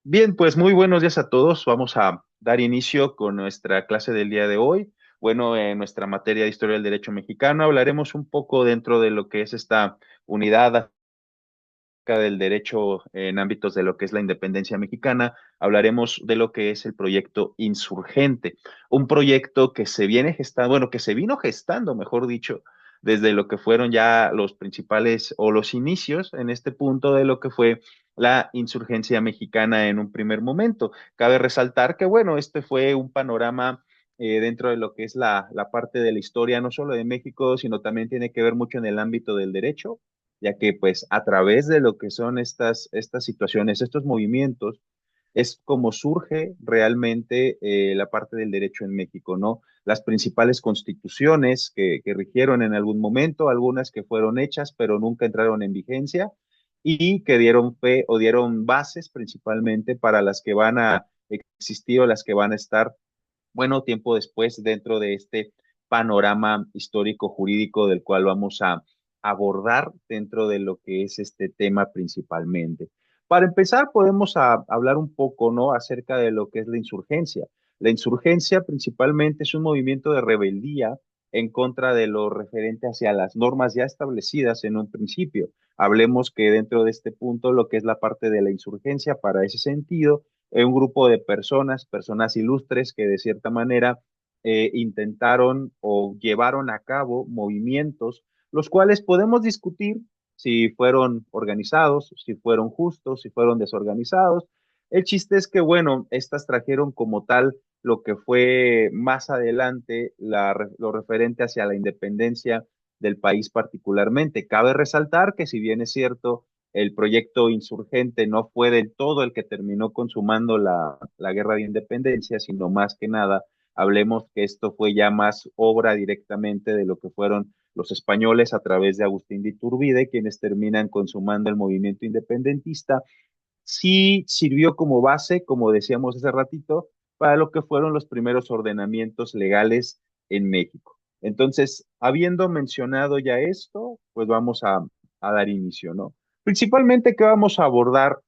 Bien, pues muy buenos días a todos. Vamos a dar inicio con nuestra clase del día de hoy. Bueno, en nuestra materia de Historia del Derecho Mexicano hablaremos un poco dentro de lo que es esta unidad acerca del derecho en ámbitos de lo que es la independencia mexicana. Hablaremos de lo que es el proyecto Insurgente, un proyecto que se viene gestando, bueno, que se vino gestando, mejor dicho, desde lo que fueron ya los principales o los inicios en este punto de lo que fue la insurgencia mexicana en un primer momento. Cabe resaltar que, bueno, este fue un panorama dentro de lo que es la parte de la historia, no solo de México, sino también tiene que ver mucho en el ámbito del derecho, ya que pues a través de lo que son estas situaciones, estos movimientos, es como surge realmente la parte del derecho en México, ¿no? Las principales constituciones que rigieron en algún momento, algunas que fueron hechas pero nunca entraron en vigencia y que dieron fe o dieron bases principalmente para las que van a existir o las que van a estar, bueno, tiempo después dentro de este panorama histórico jurídico del cual vamos a abordar dentro de lo que es este tema principalmente. Para empezar, podemos hablar un poco, ¿no?, acerca de lo que es la insurgencia. La insurgencia principalmente es un movimiento de rebeldía en contra de lo referente hacia las normas ya establecidas en un principio. Hablemos que dentro de este punto, lo que es la parte de la insurgencia, para ese sentido, un grupo de personas ilustres que de cierta manera intentaron o llevaron a cabo movimientos, los cuales podemos discutir si fueron organizados, si fueron justos, si fueron desorganizados. El chiste es que, bueno, estas trajeron como tal lo que fue más adelante lo referente hacia la independencia del país particularmente. Cabe resaltar que si bien es cierto, el proyecto insurgente no fue del todo el que terminó consumando la guerra de independencia, sino más que nada, hablemos que esto fue ya más obra directamente de lo que fueron los españoles a través de Agustín de Iturbide, quienes terminan consumando el movimiento independentista. Sí sirvió como base, como decíamos hace ratito, para lo que fueron los primeros ordenamientos legales en México. Entonces, habiendo mencionado ya esto, pues vamos a dar inicio, ¿no? Principalmente, ¿qué vamos a abordar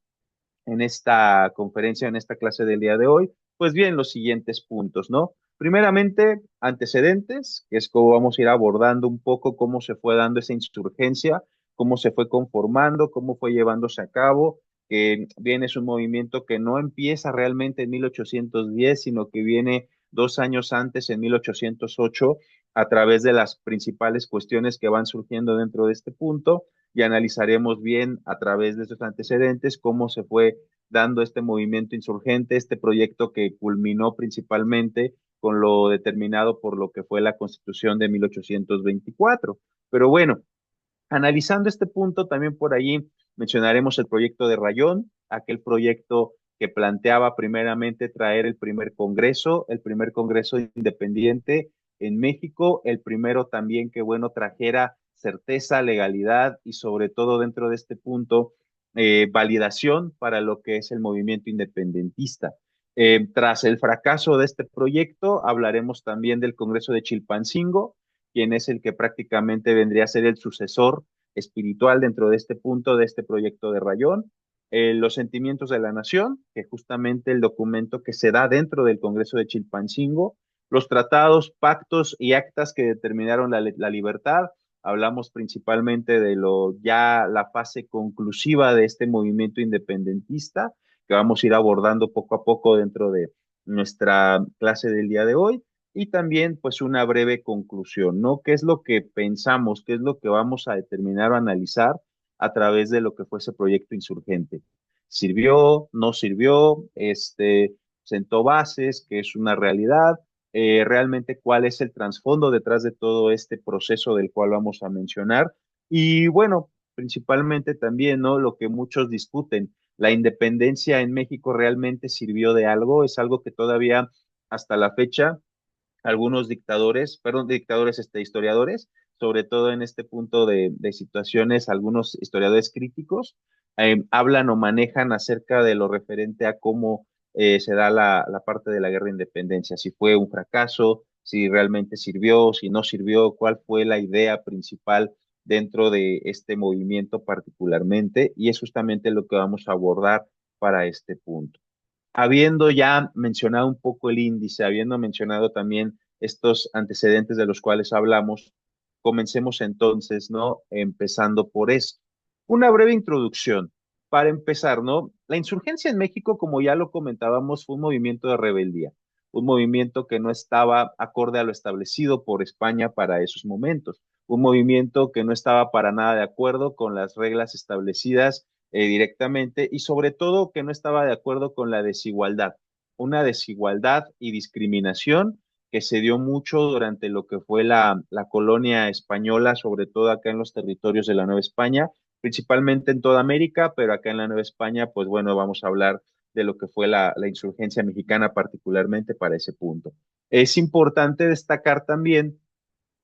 en esta conferencia, en esta clase del día de hoy? Pues bien, los siguientes puntos, ¿no? Primeramente, antecedentes, que es como vamos a ir abordando un poco cómo se fue dando esa insurgencia, cómo se fue conformando, cómo fue llevándose a cabo, que bien es un movimiento que no empieza realmente en 1810, sino que viene 2 años antes, en 1808, a través de las principales cuestiones que van surgiendo dentro de este punto, y analizaremos bien a través de esos antecedentes cómo se fue dando este movimiento insurgente, este proyecto que culminó principalmente con lo determinado por lo que fue la Constitución de 1824. Pero bueno, analizando este punto, también por ahí mencionaremos el proyecto de Rayón, aquel proyecto que planteaba primeramente traer el primer congreso independiente en México, el primero también que, bueno, trajera certeza, legalidad y sobre todo dentro de este punto, validación para lo que es el movimiento independentista. Tras el fracaso de este proyecto, hablaremos también del Congreso de Chilpancingo, quien es el que prácticamente vendría a ser el sucesor espiritual dentro de este punto, de este proyecto de Rayón. Los sentimientos de la nación, que justamente el documento que se da dentro del Congreso de Chilpancingo, los tratados, pactos y actas que determinaron la libertad. Hablamos principalmente de lo ya la fase conclusiva de este movimiento independentista, que vamos a ir abordando poco a poco dentro de nuestra clase del día de hoy, y también pues una breve conclusión, ¿no? ¿Qué es lo que pensamos? ¿Qué es lo que vamos a determinar o analizar a través de lo que fue ese proyecto insurgente? ¿Sirvió? ¿No sirvió? ¿Sentó bases? ¿Qué es una realidad? Realmente cuál es el trasfondo detrás de todo este proceso del cual vamos a mencionar. Y bueno, principalmente también, ¿no?, lo que muchos discuten, la independencia en México realmente sirvió de algo, es algo que todavía hasta la fecha algunos dictadores, perdón, dictadores, historiadores, sobre todo en este punto de situaciones, algunos historiadores críticos, hablan o manejan acerca de lo referente a cómo se da la parte de la guerra de independencia, si fue un fracaso, si realmente sirvió, si no sirvió, cuál fue la idea principal dentro de este movimiento particularmente, y es justamente lo que vamos a abordar para este punto. habiendo ya mencionado un poco el índice, habiendo mencionado también estos antecedentes de los cuales hablamos, comencemos entonces, ¿no? Empezando por esto. Una breve introducción. Para empezar, ¿no? La insurgencia en México, como ya lo comentábamos, fue un movimiento de rebeldía, un movimiento que no estaba acorde a lo establecido por España para esos momentos, un movimiento que no estaba para nada de acuerdo con las reglas establecidas directamente y sobre todo que no estaba de acuerdo con la desigualdad, una desigualdad y discriminación que se dio mucho durante lo que fue la colonia española, sobre todo acá en los territorios de la Nueva España, principalmente en toda América, pero acá en la Nueva España, pues bueno, vamos a hablar de lo que fue la insurgencia mexicana particularmente para ese punto. Es importante destacar también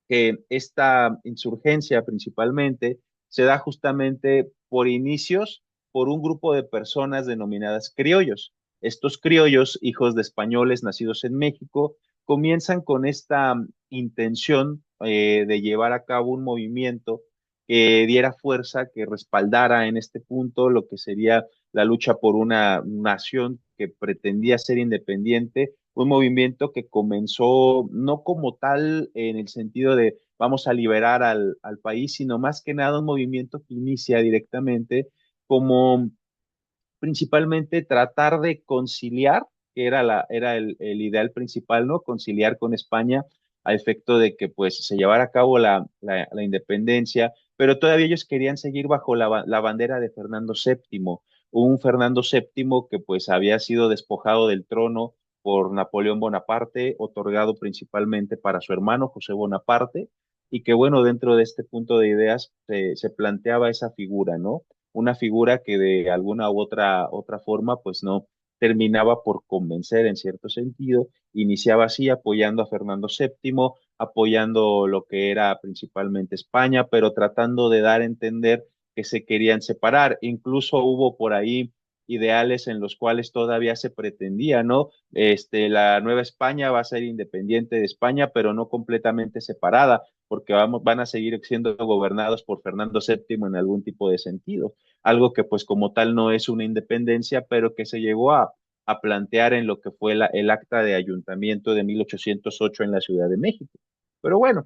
que esta insurgencia principalmente se da justamente por inicios por un grupo de personas denominadas criollos. Estos criollos, hijos de españoles nacidos en México, comienzan con esta intención de llevar a cabo un movimiento que diera fuerza, que respaldara en este punto lo que sería la lucha por una nación que pretendía ser independiente, un movimiento que comenzó no como tal en el sentido de vamos a liberar al país, sino más que nada un movimiento que inicia directamente como principalmente tratar de conciliar, que era, era el ideal principal, ¿no? Conciliar con España a efecto de que pues se llevara a cabo la independencia, pero todavía ellos querían seguir bajo la bandera de Fernando VII, un Fernando VII que pues había sido despojado del trono por Napoleón Bonaparte, otorgado principalmente para su hermano José Bonaparte, y que bueno, dentro de este punto de ideas se planteaba esa figura, ¿no? Una figura que de alguna u otra forma, pues no terminaba por convencer en cierto sentido, iniciaba así apoyando a Fernando VII, apoyando lo que era principalmente España, pero tratando de dar a entender que se querían separar. Incluso hubo por ahí ideales en los cuales todavía se pretendía, ¿no? La Nueva España va a ser independiente de España, pero no completamente separada, porque van a seguir siendo gobernados por Fernando VII en algún tipo de sentido, algo que pues como tal no es una independencia, pero que se llegó a plantear en lo que fue el acta de ayuntamiento de 1808 en la Ciudad de México. Pero bueno,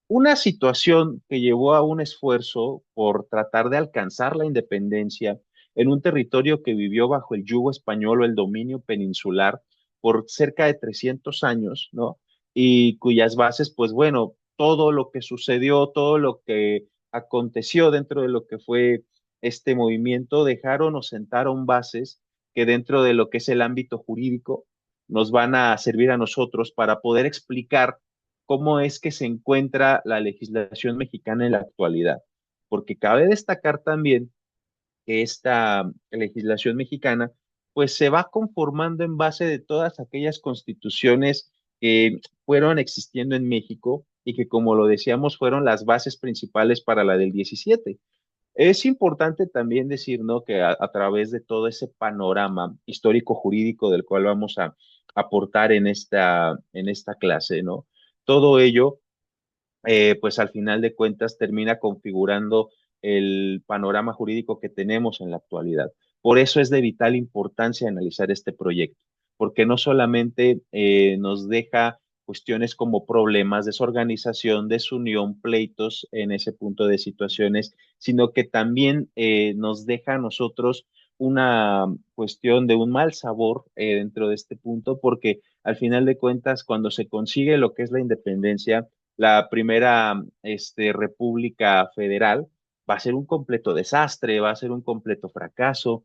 una situación que llevó a un esfuerzo por tratar de alcanzar la independencia en un territorio que vivió bajo el yugo español o el dominio peninsular por cerca de 300 años, ¿no? Y cuyas bases, pues bueno, todo lo que sucedió, todo lo que aconteció dentro de lo que fue este movimiento, dejaron o sentaron bases que dentro de lo que es el ámbito jurídico nos van a servir a nosotros para poder explicar cómo es que se encuentra la legislación mexicana en la actualidad. Porque cabe destacar también que esta legislación mexicana pues se va conformando en base de todas aquellas constituciones que fueron existiendo en México y que como lo decíamos fueron las bases principales para la del 17. Es importante también decir, ¿no? Que a través de todo ese panorama histórico-jurídico del cual vamos a aportar en esta clase, ¿no? Todo ello pues al final de cuentas termina configurando el panorama jurídico que tenemos en la actualidad. Por eso es de vital importancia analizar este proyecto, porque no solamente nos deja cuestiones como problemas, desorganización, desunión, pleitos en ese punto de situaciones, sino que también nos deja a nosotros una cuestión de un mal sabor dentro de este punto, porque al final de cuentas, cuando se consigue lo que es la independencia, la primera república federal, va a ser un completo desastre, va a ser un completo fracaso,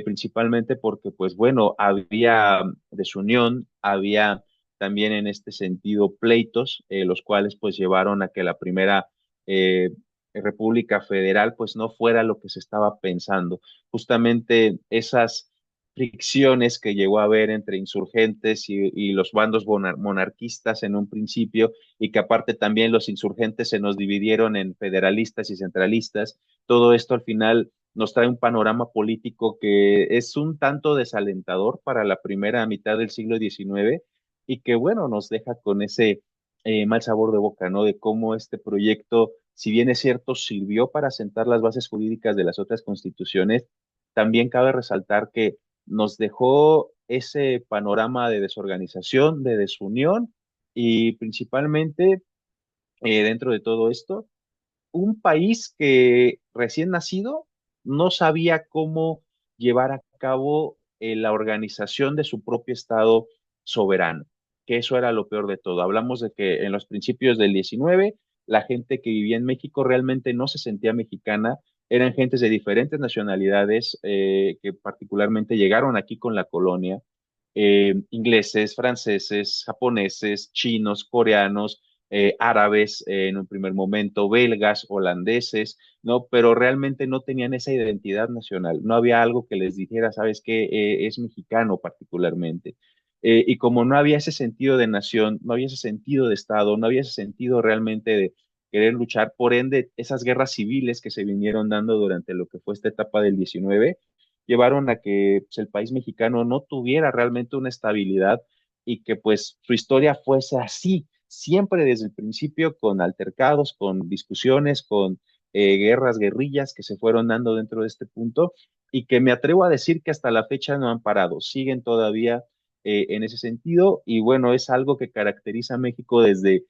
principalmente porque, pues bueno, había desunión, había también en este sentido pleitos, los cuales pues llevaron a que la primera eh, República Federal pues no fuera lo que se estaba pensando. Justamente esas fricciones que llegó a haber entre insurgentes y los bandos monarquistas en un principio, y que aparte también los insurgentes se nos dividieron en federalistas y centralistas. Todo esto al final nos trae un panorama político que es un tanto desalentador para la primera mitad del siglo XIX y que, bueno, nos deja con ese mal sabor de boca, ¿no? De cómo este proyecto, si bien es cierto, sirvió para sentar las bases jurídicas de las otras constituciones, también cabe resaltar que nos dejó ese panorama de desorganización, de desunión y principalmente dentro de todo esto un país que recién nacido no sabía cómo llevar a cabo la organización de su propio Estado soberano, que eso era lo peor de todo. Hablamos de que en los principios del 19, la gente que vivía en México realmente no se sentía mexicana, eran gentes de diferentes nacionalidades que particularmente llegaron aquí con la colonia, ingleses, franceses, japoneses, chinos, coreanos, árabes en un primer momento, belgas, holandeses, ¿no? Pero realmente no tenían esa identidad nacional, no había algo que les dijera, ¿sabes qué? Es mexicano particularmente. Y como no había ese sentido de nación, no había ese sentido de Estado, no había ese sentido realmente de querer luchar, por ende, esas guerras civiles que se vinieron dando durante lo que fue esta etapa del 19 llevaron a que pues, el país mexicano no tuviera realmente una estabilidad y que pues su historia fuese así, siempre desde el principio con altercados, con discusiones, con guerras, guerrillas que se fueron dando dentro de este punto y que me atrevo a decir que hasta la fecha no han parado, siguen todavía en ese sentido y bueno, es algo que caracteriza a México desde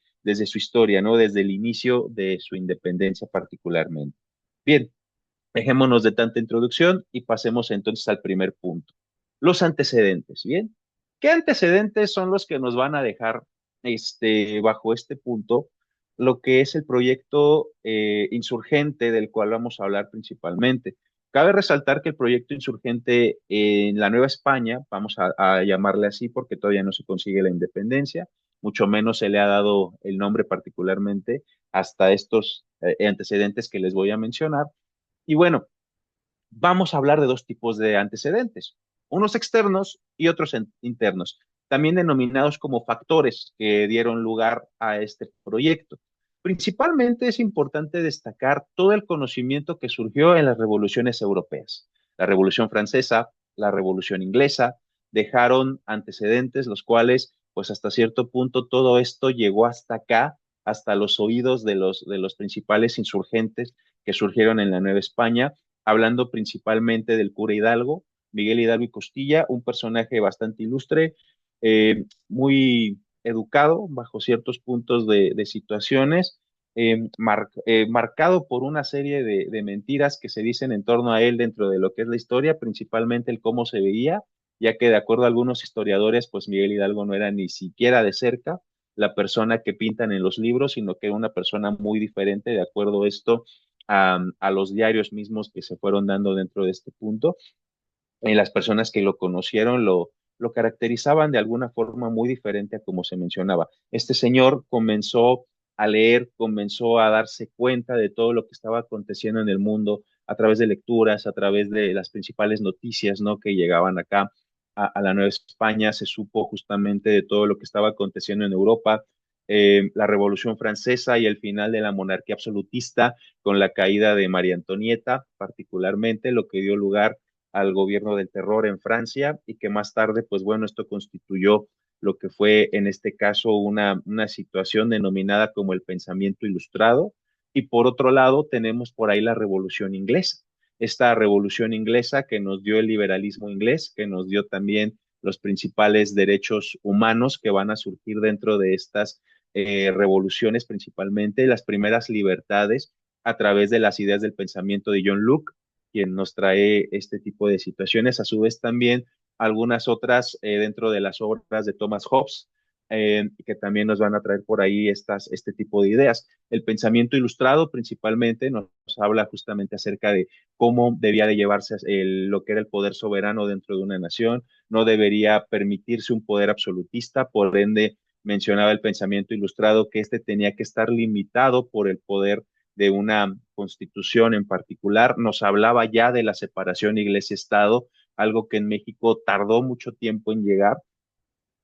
su historia, ¿no? Desde el inicio de su independencia particularmente. Bien, dejémonos de tanta introducción y pasemos entonces al primer punto. Los antecedentes, ¿bien? ¿Qué antecedentes son los que nos van a dejar bajo este punto lo que es el proyecto insurgente del cual vamos a hablar principalmente? Cabe resaltar que el proyecto insurgente en la Nueva España, vamos a llamarle así porque todavía no se consigue la independencia, mucho menos se le ha dado el nombre particularmente hasta estos antecedentes que les voy a mencionar. Y bueno, vamos a hablar de dos tipos de antecedentes, unos externos y otros internos, también denominados como factores que dieron lugar a este proyecto. Principalmente es importante destacar todo el conocimiento que surgió en las revoluciones europeas. La Revolución Francesa, la Revolución Inglesa, dejaron antecedentes, los cuales, pues hasta cierto punto, todo esto llegó hasta acá, hasta los oídos de los principales insurgentes que surgieron en la Nueva España, hablando principalmente del cura Hidalgo, Miguel Hidalgo y Costilla, un personaje bastante ilustre, muy educado bajo ciertos puntos de situaciones, marcado por una serie de mentiras que se dicen en torno a él dentro de lo que es la historia, principalmente el cómo se veía, ya que de acuerdo a algunos historiadores, pues Miguel Hidalgo no era ni siquiera de cerca la persona que pintan en los libros, sino que era una persona muy diferente, de acuerdo a esto, a los diarios mismos que se fueron dando dentro de este punto. Las personas que lo conocieron lo caracterizaban de alguna forma muy diferente a como se mencionaba. Este señor comenzó a leer, comenzó a darse cuenta de todo lo que estaba aconteciendo en el mundo a través de lecturas, a través de las principales noticias, ¿no? Que llegaban acá a la Nueva España, se supo justamente de todo lo que estaba aconteciendo en Europa, la Revolución Francesa y el final de la monarquía absolutista con la caída de María Antonieta, particularmente, lo que dio lugar al gobierno del terror en Francia y que más tarde, pues bueno, esto constituyó lo que fue en este caso una situación denominada como el pensamiento ilustrado. Y por otro lado, tenemos por ahí la Revolución Inglesa, esta Revolución Inglesa que nos dio el liberalismo inglés, que nos dio también los principales derechos humanos que van a surgir dentro de estas revoluciones, principalmente las primeras libertades a través de las ideas del pensamiento de John Locke, quien nos trae este tipo de situaciones. A su vez también algunas otras dentro de las obras de Thomas Hobbes, que también nos van a traer por ahí este tipo de ideas. El pensamiento ilustrado principalmente nos habla justamente acerca de cómo debía de llevarse lo que era el poder soberano dentro de una nación, no debería permitirse un poder absolutista, por ende mencionaba el pensamiento ilustrado que este tenía que estar limitado por el poder de una constitución en particular, nos hablaba ya de la separación iglesia-estado, algo que en México tardó mucho tiempo en llegar,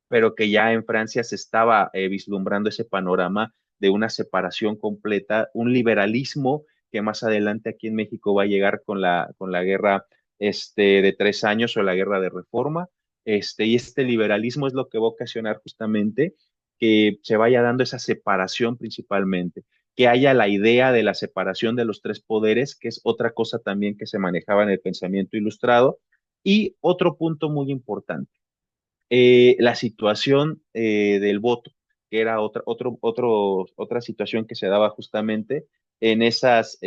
pero que ya en Francia se estaba vislumbrando ese panorama de una separación completa, un liberalismo que más adelante aquí en México va a llegar con la guerra de 3 años o la guerra de reforma. Y este liberalismo es lo que va a ocasionar justamente que se vaya dando esa separación principalmente, que haya la idea de la separación de los tres poderes, que es otra cosa también que se manejaba en el pensamiento ilustrado. Y otro punto muy importante, la situación del voto, que era otra situación que se daba justamente en esas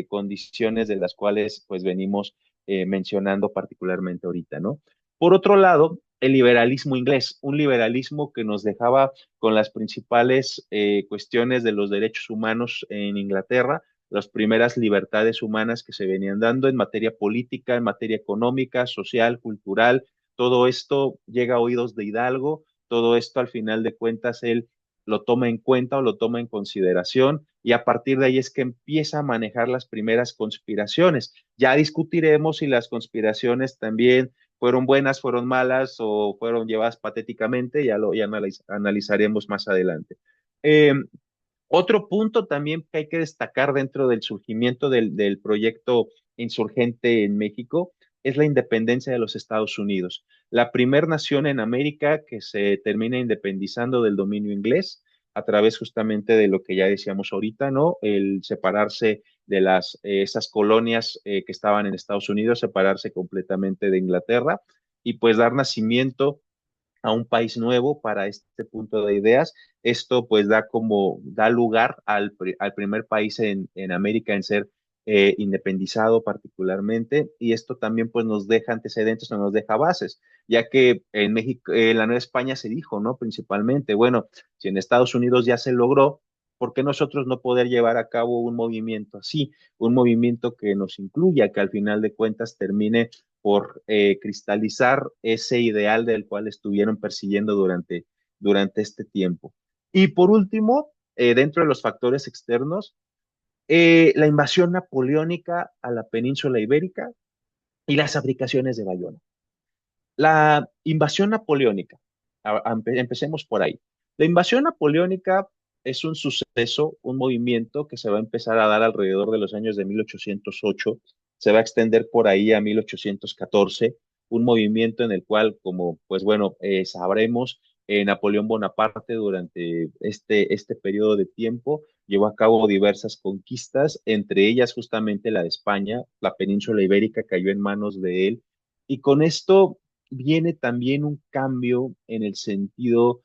condiciones de las cuales pues venimos mencionando particularmente ahorita, ¿no? Por otro lado, el liberalismo inglés, un liberalismo que nos dejaba con las principales cuestiones de los derechos humanos en Inglaterra, las primeras libertades humanas que se venían dando en materia política, en materia económica, social, cultural. Todo esto llega a oídos de Hidalgo, todo esto al final de cuentas él lo toma en cuenta o lo toma en consideración y a partir de ahí es que empieza a manejar las primeras conspiraciones. Ya discutiremos si las conspiraciones también fueron buenas, fueron malas o fueron llevadas patéticamente, ya analizaremos más adelante. Eh, Otro punto también que hay que destacar dentro del surgimiento del proyecto insurgente en México es la independencia de los Estados Unidos, la primer nación en América que se termina independizando del dominio inglés a través justamente de lo que ya decíamos ahorita, ¿no? El separarse de esas colonias que estaban en Estados Unidos, separarse completamente de Inglaterra y pues dar nacimiento a un país nuevo para este punto de ideas. Esto pues da lugar al primer país en América en ser independizado particularmente y esto también pues nos deja antecedentes, no nos deja bases, ya que en México, en la Nueva España se dijo, ¿no? Principalmente, bueno, si en Estados Unidos ya se logró, ¿por qué nosotros no poder llevar a cabo un movimiento así, un movimiento que nos incluya, que al final de cuentas termine por cristalizar ese ideal del cual estuvieron persiguiendo durante este tiempo? Y por último, dentro de los factores externos, la invasión napoleónica a la península ibérica y las fabricaciones de Bayona. La invasión napoleónica, empecemos por ahí. La invasión napoleónica es un suceso, un movimiento que se va a empezar a dar alrededor de los años de 1808, se va a extender por ahí a 1814, un movimiento en el cual, como pues bueno, sabremos, Napoleón Bonaparte durante este periodo de tiempo llevó a cabo diversas conquistas, entre ellas justamente la de España, la península ibérica cayó en manos de él, y con esto viene también un cambio en el sentido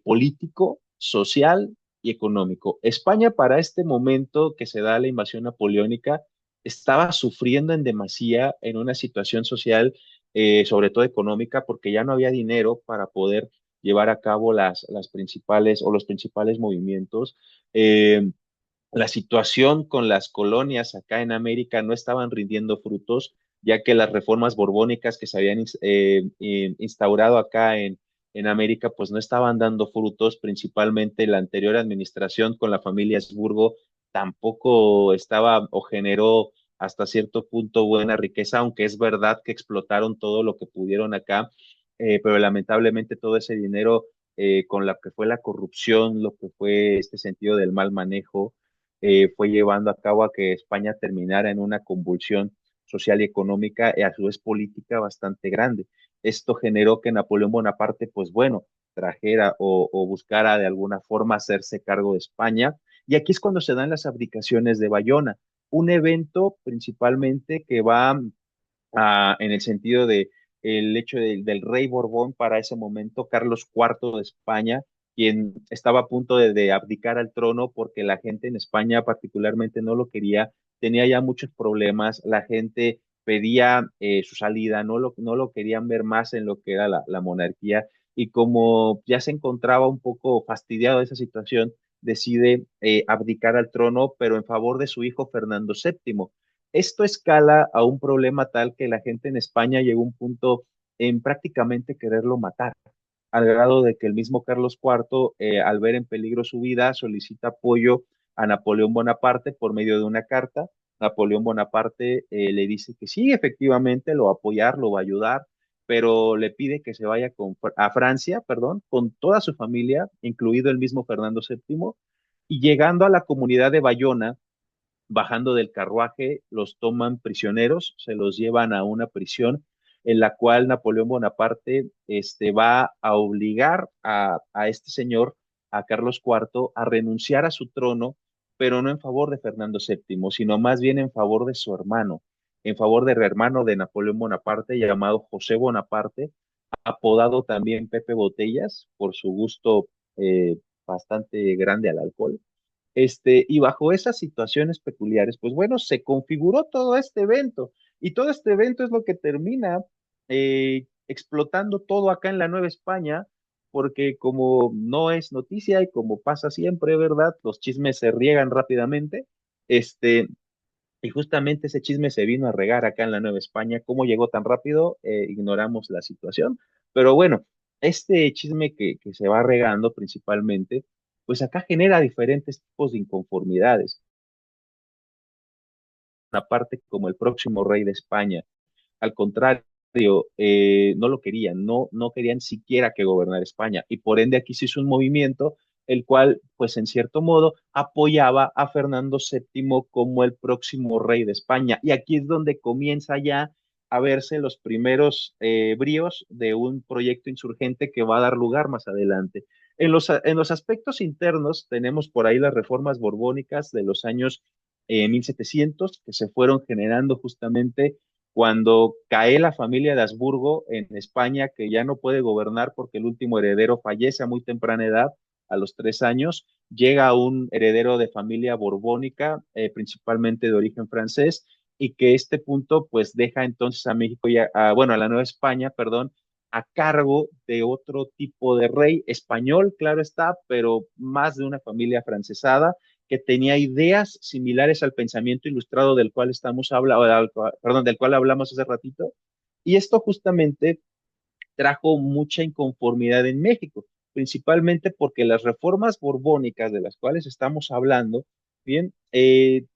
político, social y económico. España para este momento que se da la invasión napoleónica estaba sufriendo en demasía en una situación social, sobre todo económica, porque ya no había dinero para poder llevar a cabo las principales o los principales movimientos. Eh, la situación con las colonias acá en América no estaban rindiendo frutos, ya que las reformas borbónicas que se habían instaurado acá en América, pues no estaban dando frutos, principalmente la anterior administración con la familia Habsburgo tampoco estaba o generó hasta cierto punto buena riqueza, aunque es verdad que explotaron todo lo que pudieron acá, pero lamentablemente todo ese dinero con la que fue la corrupción, lo que fue este sentido del mal manejo, fue llevando a cabo a que España terminara en una convulsión social y económica y a su vez política bastante grande. Esto generó que Napoleón Bonaparte, pues bueno, trajera o buscara de alguna forma hacerse cargo de España. Y aquí es cuando se dan las abdicaciones de Bayona, un evento principalmente que va en el sentido de el hecho del rey Borbón para ese momento, Carlos IV de España, quien estaba a punto de abdicar al trono porque la gente en España particularmente no lo quería, tenía ya muchos problemas, la gente pedía su salida, no lo querían ver más en lo que era la monarquía y como ya se encontraba un poco fastidiado de esa situación, decide abdicar al trono, pero en favor de su hijo Fernando VII. Esto escala a un problema tal que la gente en España llegó a un punto en prácticamente quererlo matar, al grado de que el mismo Carlos IV, al ver en peligro su vida, solicita apoyo a Napoleón Bonaparte por medio de una carta. Napoleón Bonaparte le dice que sí, efectivamente, lo va a apoyar, lo va a ayudar, pero le pide que se vaya a Francia, perdón, con toda su familia, incluido el mismo Fernando VII, y llegando a la comunidad de Bayona, bajando del carruaje, los toman prisioneros, se los llevan a una prisión en la cual Napoleón Bonaparte va a obligar a este señor, a Carlos IV, a renunciar a su trono, pero no en favor de Fernando VII, sino más bien en favor de su hermano, en favor del hermano de Napoleón Bonaparte, llamado José Bonaparte, apodado también Pepe Botellas por su gusto bastante grande al alcohol. Y bajo esas situaciones peculiares, pues bueno, se configuró todo este evento y todo este evento es lo que termina explotando todo acá en la Nueva España, porque como no es noticia y como pasa siempre, ¿verdad? Los chismes se riegan rápidamente, este, y justamente ese chisme se vino a regar acá en la Nueva España. ¿Cómo llegó tan rápido? Ignoramos la situación. Pero bueno, este chisme que se va regando principalmente, pues acá genera diferentes tipos de inconformidades. Una parte como el próximo rey de España. Al contrario, no lo querían, no querían siquiera que gobernara España. Y por ende aquí se hizo un movimiento el cual, pues en cierto modo, apoyaba a Fernando VII como el próximo rey de España. Y aquí es donde comienza ya a verse los primeros bríos de un proyecto insurgente que va a dar lugar más adelante. En los aspectos internos tenemos por ahí las reformas borbónicas de los años 1700 que se fueron generando justamente cuando cae la familia de Habsburgo en España, que ya no puede gobernar porque el último heredero fallece a muy temprana edad, a los 3 años, llega un heredero de familia borbónica, principalmente de origen francés, y que este punto pues deja entonces a México ya, bueno, a la Nueva España, perdón, a cargo de otro tipo de rey español, claro está, pero más de una familia francesada que tenía ideas similares al pensamiento ilustrado del cual estamos hablando, perdón, del cual hablamos hace ratito. Y esto justamente trajo mucha inconformidad en México, principalmente porque las reformas borbónicas de las cuales estamos hablando, bien,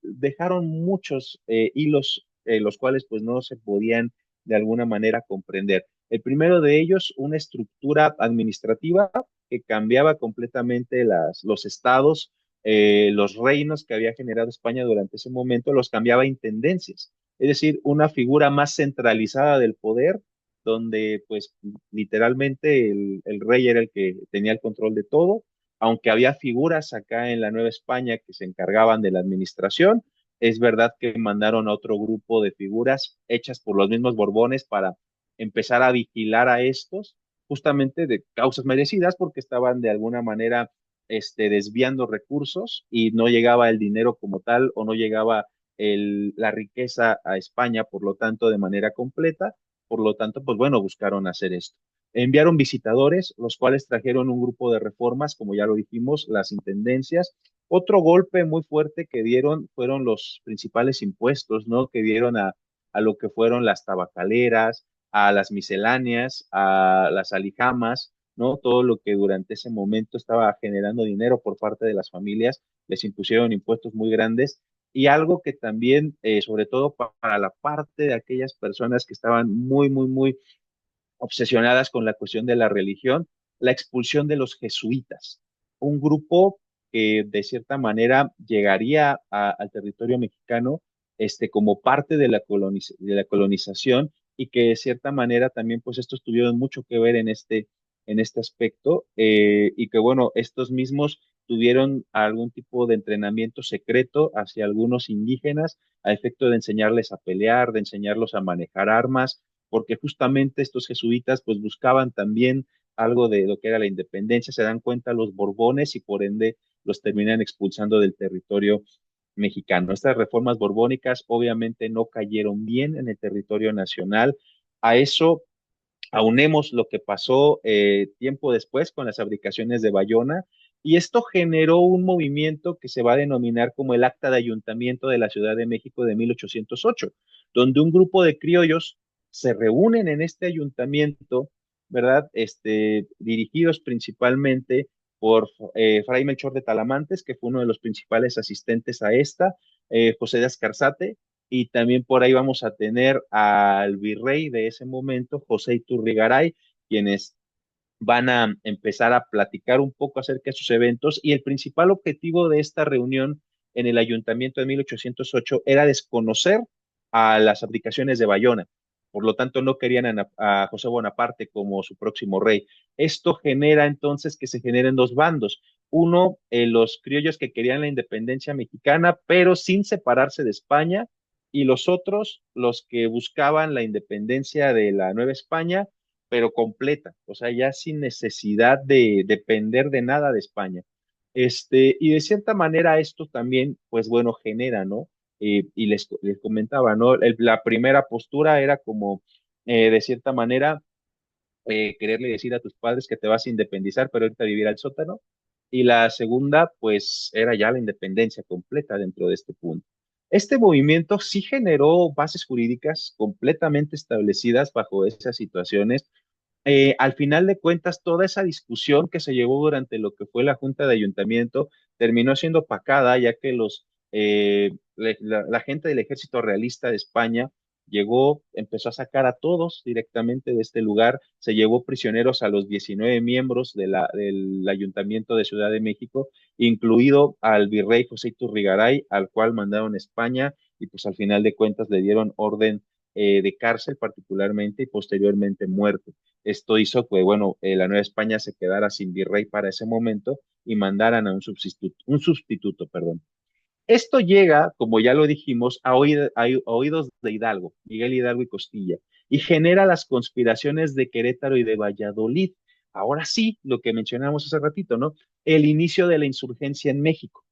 dejaron muchos hilos, los cuales pues no se podían de alguna manera comprender. El primero de ellos, una estructura administrativa que cambiaba completamente los estados, los reinos que había generado España durante ese momento, los cambiaba a intendencias, es decir, una figura más centralizada del poder donde pues literalmente el rey era el que tenía el control de todo, aunque había figuras acá en la Nueva España que se encargaban de la administración, es verdad que mandaron a otro grupo de figuras hechas por los mismos Borbones para empezar a vigilar a estos, justamente de causas merecidas, porque estaban de alguna manera desviando recursos y no llegaba el dinero como tal o no llegaba la riqueza a España, por lo tanto, de manera completa. Por lo tanto, pues bueno, buscaron hacer esto. Enviaron visitadores, los cuales trajeron un grupo de reformas, como ya lo dijimos, las intendencias. Otro golpe muy fuerte que dieron fueron los principales impuestos, ¿no? Que dieron a lo que fueron las tabacaleras, a las misceláneas, a las alijamas, ¿no? Todo lo que durante ese momento estaba generando dinero por parte de las familias, les impusieron impuestos muy grandes y algo que también, sobre todo para la parte de aquellas personas que estaban muy, muy, muy obsesionadas con la cuestión de la religión, la expulsión de los jesuitas, un grupo que de cierta manera llegaría al territorio mexicano como parte de la colonización y que de cierta manera también pues estos tuvieron mucho que ver en este aspecto y que bueno, estos mismos tuvieron algún tipo de entrenamiento secreto hacia algunos indígenas a efecto de enseñarles a pelear, de enseñarlos a manejar armas, porque justamente estos jesuitas pues buscaban también algo de lo que era la independencia, se dan cuenta los Borbones y por ende los terminan expulsando del territorio mexicano. Estas reformas borbónicas obviamente no cayeron bien en el territorio nacional. A eso aunemos lo que pasó tiempo después con las abdicaciones de Bayona, y esto generó un movimiento que se va a denominar como el Acta de Ayuntamiento de la Ciudad de México de 1808, donde un grupo de criollos se reúnen en este ayuntamiento, ¿verdad? Dirigidos principalmente por Fray Melchor de Talamantes, que fue uno de los principales asistentes a esta, José de Ascarzate, y también por ahí vamos a tener al virrey de ese momento, José Iturrigaray, quienes van a empezar a platicar un poco acerca de sus eventos y el principal objetivo de esta reunión en el ayuntamiento de 1808 era desconocer a las abdicaciones de Bayona. Por lo tanto, no querían a José Bonaparte como su próximo rey. Esto genera entonces que se generen dos bandos. Uno, los criollos que querían la independencia mexicana, pero sin separarse de España, y los otros, los que buscaban la independencia de la Nueva España, pero completa, o sea, ya sin necesidad de depender de nada de España. Y de cierta manera esto también, pues bueno, genera, ¿no? Y les comentaba, ¿no? La primera postura era como, de cierta manera, quererle decir a tus padres que te vas a independizar, pero ahorita vivir al sótano. Y la segunda, pues, era ya la independencia completa dentro de este punto. Este movimiento sí generó bases jurídicas completamente establecidas bajo esas situaciones. Al final de cuentas, toda esa discusión que se llevó durante lo que fue la Junta de Ayuntamiento terminó siendo opacada, ya que la gente del Ejército Realista de España llegó, empezó a sacar a todos directamente de este lugar, se llevó prisioneros a los 19 miembros del Ayuntamiento de Ciudad de México, incluido al virrey José Iturrigaray, al cual mandaron a España y pues al final de cuentas le dieron orden de cárcel particularmente y posteriormente muerte. Esto hizo que, bueno, la Nueva España se quedara sin virrey para ese momento y mandaran a un sustituto, perdón. Esto llega, como ya lo dijimos, a oídos de Hidalgo, Miguel Hidalgo y Costilla, y genera las conspiraciones de Querétaro y de Valladolid. Ahora sí, lo que mencionamos hace ratito, ¿no? El inicio de la insurgencia en México.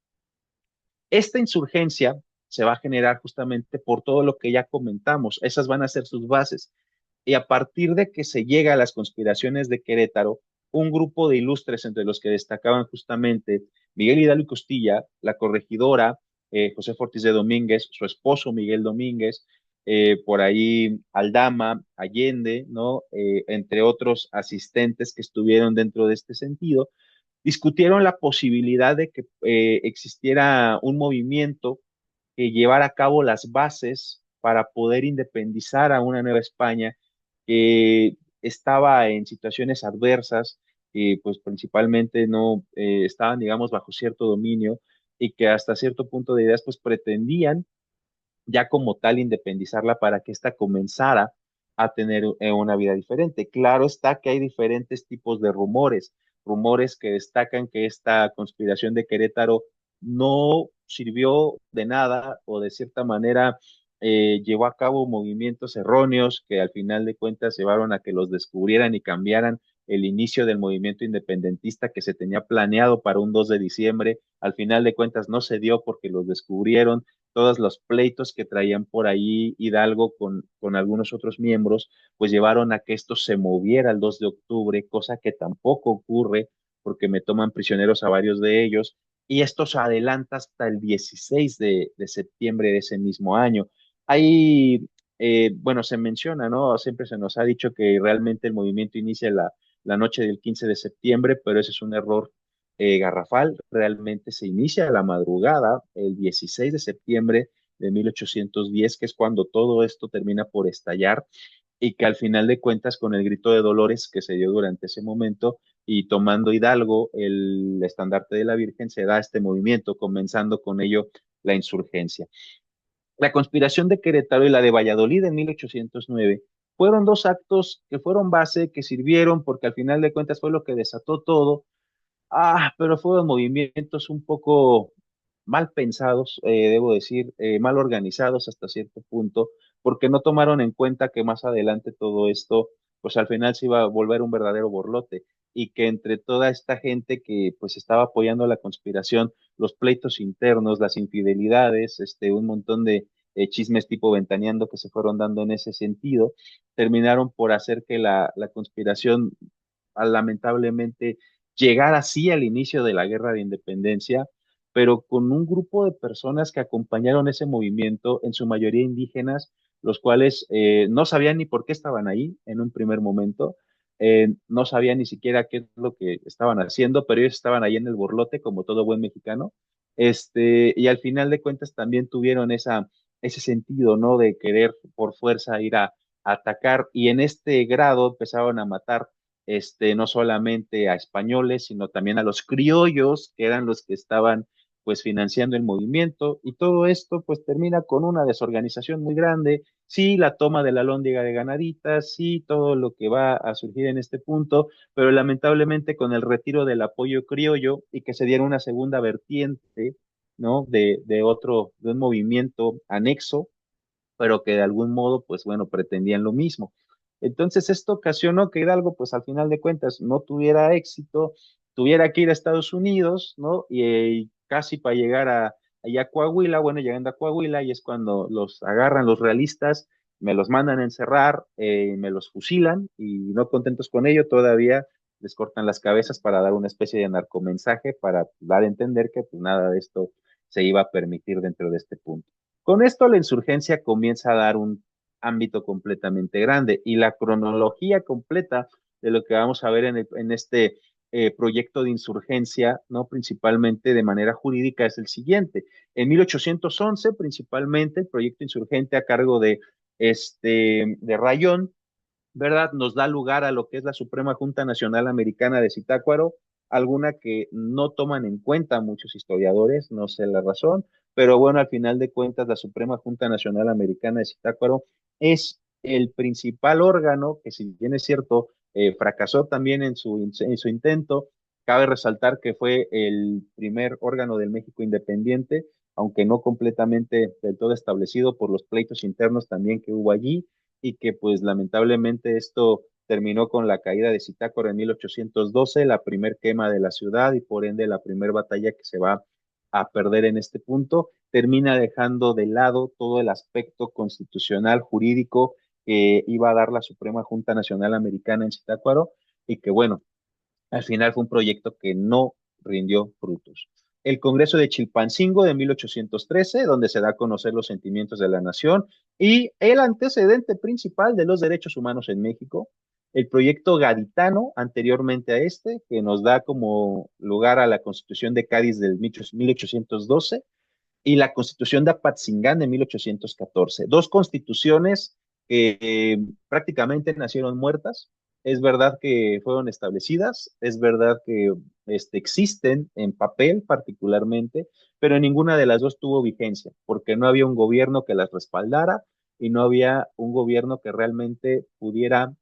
Esta insurgencia se va a generar justamente por todo lo que ya comentamos. Esas van a ser sus bases. Y a partir de que se llega a las conspiraciones de Querétaro, un grupo de ilustres entre los que destacaban justamente Miguel Hidalgo y Costilla, la corregidora, José Fortis de Domínguez, su esposo Miguel Domínguez, por ahí Aldama, Allende, ¿no? Entre otros asistentes que estuvieron dentro de este sentido, discutieron la posibilidad de que existiera un movimiento que llevara a cabo las bases para poder independizar a una Nueva España que estaba en situaciones adversas, que pues principalmente no estaban, digamos, bajo cierto dominio y que hasta cierto punto de ideas pues pretendían ya como tal independizarla para que ésta comenzara a tener una vida diferente. Claro está que hay diferentes tipos de rumores, rumores que destacan que esta conspiración de Querétaro no sirvió de nada o de cierta manera llevó a cabo movimientos erróneos que al final de cuentas llevaron a que los descubrieran y cambiaran el inicio del movimiento independentista que se tenía planeado para un 2 de diciembre. Al final de cuentas no se dio porque los descubrieron todos los pleitos que traían por ahí Hidalgo con algunos otros miembros, pues llevaron a que esto se moviera el 2 de octubre, cosa que tampoco ocurre porque me toman prisioneros a varios de ellos, y esto se adelanta hasta el 16 de septiembre de ese mismo año. Ahí, bueno, se menciona, ¿no? Siempre se nos ha dicho que realmente el movimiento inicia la noche del 15 de septiembre, pero ese es un error garrafal. Realmente se inicia a la madrugada, el 16 de septiembre de 1810, que es cuando todo esto termina por estallar y que al final de cuentas con el grito de Dolores que se dio durante ese momento y tomando Hidalgo el estandarte de la Virgen, se da este movimiento, comenzando con ello la insurgencia. La conspiración de Querétaro y la de Valladolid en 1809 fueron dos actos que fueron base, que sirvieron porque al final de cuentas fue lo que desató todo. Pero fueron movimientos un poco mal pensados, debo decir, mal organizados hasta cierto punto, porque no tomaron en cuenta que más adelante todo esto, pues al final se iba a volver un verdadero borlote y que entre toda esta gente que pues estaba apoyando la conspiración, los pleitos internos, las infidelidades, un montón de chismes tipo ventaneando que se fueron dando en ese sentido, terminaron por hacer que la conspiración lamentablemente llegar así al inicio de la guerra de independencia, pero con un grupo de personas que acompañaron ese movimiento, en su mayoría indígenas, los cuales no sabían ni por qué estaban ahí en un primer momento, no sabían ni siquiera qué es lo que estaban haciendo, pero ellos estaban ahí en el borlote como todo buen mexicano, y al final de cuentas también tuvieron ese sentido, ¿no? De querer por fuerza ir a atacar y en este grado empezaron a matar no solamente a españoles, sino también a los criollos, que eran los que estaban pues financiando el movimiento, y todo esto pues termina con una desorganización muy grande, sí, la toma de la Lóndiga de Ganaditas, sí, todo lo que va a surgir en este punto, pero lamentablemente con el retiro del apoyo criollo y que se diera una segunda vertiente, ¿no? De un movimiento anexo, pero que de algún modo, pues bueno, pretendían lo mismo. Entonces esto ocasionó que Hidalgo, pues al final de cuentas, no tuviera éxito, tuviera que ir a Estados Unidos, ¿no? Y casi para llegar allá a Coahuila, bueno, llegando a Coahuila, y es cuando los agarran los realistas, me los mandan a encerrar, me los fusilan, y no contentos con ello, todavía les cortan las cabezas para dar una especie de narcomensaje, para dar a entender que pues nada de esto se iba a permitir dentro de este punto. Con esto la insurgencia comienza a dar un ámbito completamente grande y la cronología completa de lo que vamos a ver en este proyecto de insurgencia, ¿no? Principalmente de manera jurídica, es el siguiente. En 1811, principalmente, el proyecto insurgente a cargo de Rayón, ¿verdad? Nos da lugar a lo que es la Suprema Junta Nacional Americana de Zitácuaro, alguna que no toman en cuenta muchos historiadores, no sé la razón, pero bueno, al final de cuentas, la Suprema Junta Nacional Americana de Zitácuaro es el principal órgano que, si bien es cierto, fracasó también en su intento. Cabe resaltar que fue el primer órgano del México independiente, aunque no completamente del todo establecido por los pleitos internos también que hubo allí, y que pues lamentablemente esto terminó con la caída de Zitácuaro en 1812, la primer quema de la ciudad y por ende la primera batalla que se va a perder en este punto, termina dejando de lado todo el aspecto constitucional, jurídico que iba a dar la Suprema Junta Nacional Americana en Zitácuaro y que bueno, al final fue un proyecto que no rindió frutos. El Congreso de Chilpancingo de 1813, donde se da a conocer los sentimientos de la nación y el antecedente principal de los derechos humanos en México. El proyecto gaditano, anteriormente a este, que nos da como lugar a la Constitución de Cádiz del 1812 y la Constitución de Apatzingán de 1814. Dos constituciones que prácticamente nacieron muertas. Es verdad que fueron establecidas, es verdad que existen en papel particularmente, pero ninguna de las dos tuvo vigencia, porque no había un gobierno que las respaldara y no había un gobierno que realmente pudiera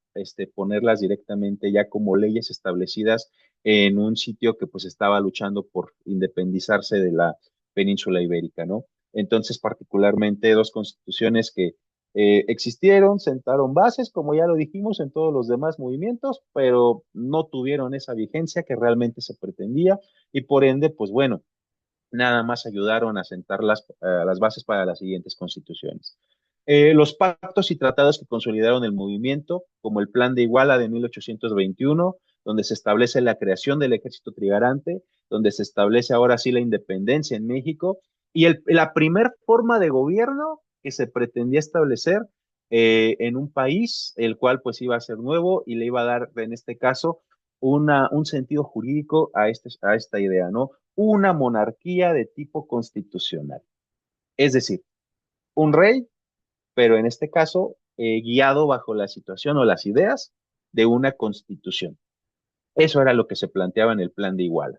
ponerlas directamente ya como leyes establecidas en un sitio que pues estaba luchando por independizarse de la península ibérica, ¿no? Entonces, particularmente dos constituciones que existieron, sentaron bases, como ya lo dijimos, en todos los demás movimientos, pero no tuvieron esa vigencia que realmente se pretendía y por ende, pues bueno, nada más ayudaron a sentar las bases para las siguientes constituciones. Los pactos y tratados que consolidaron el movimiento, como el Plan de Iguala de 1821, donde se establece la creación del ejército trigarante, donde se establece ahora sí la independencia en México, y la primer forma de gobierno que se pretendía establecer en un país, el cual pues iba a ser nuevo y le iba a dar, en este caso, un sentido jurídico a esta idea, ¿no? Una monarquía de tipo constitucional. Es decir, un rey, pero en este caso guiado bajo la situación o las ideas de una constitución. Eso era lo que se planteaba en el plan de Iguala.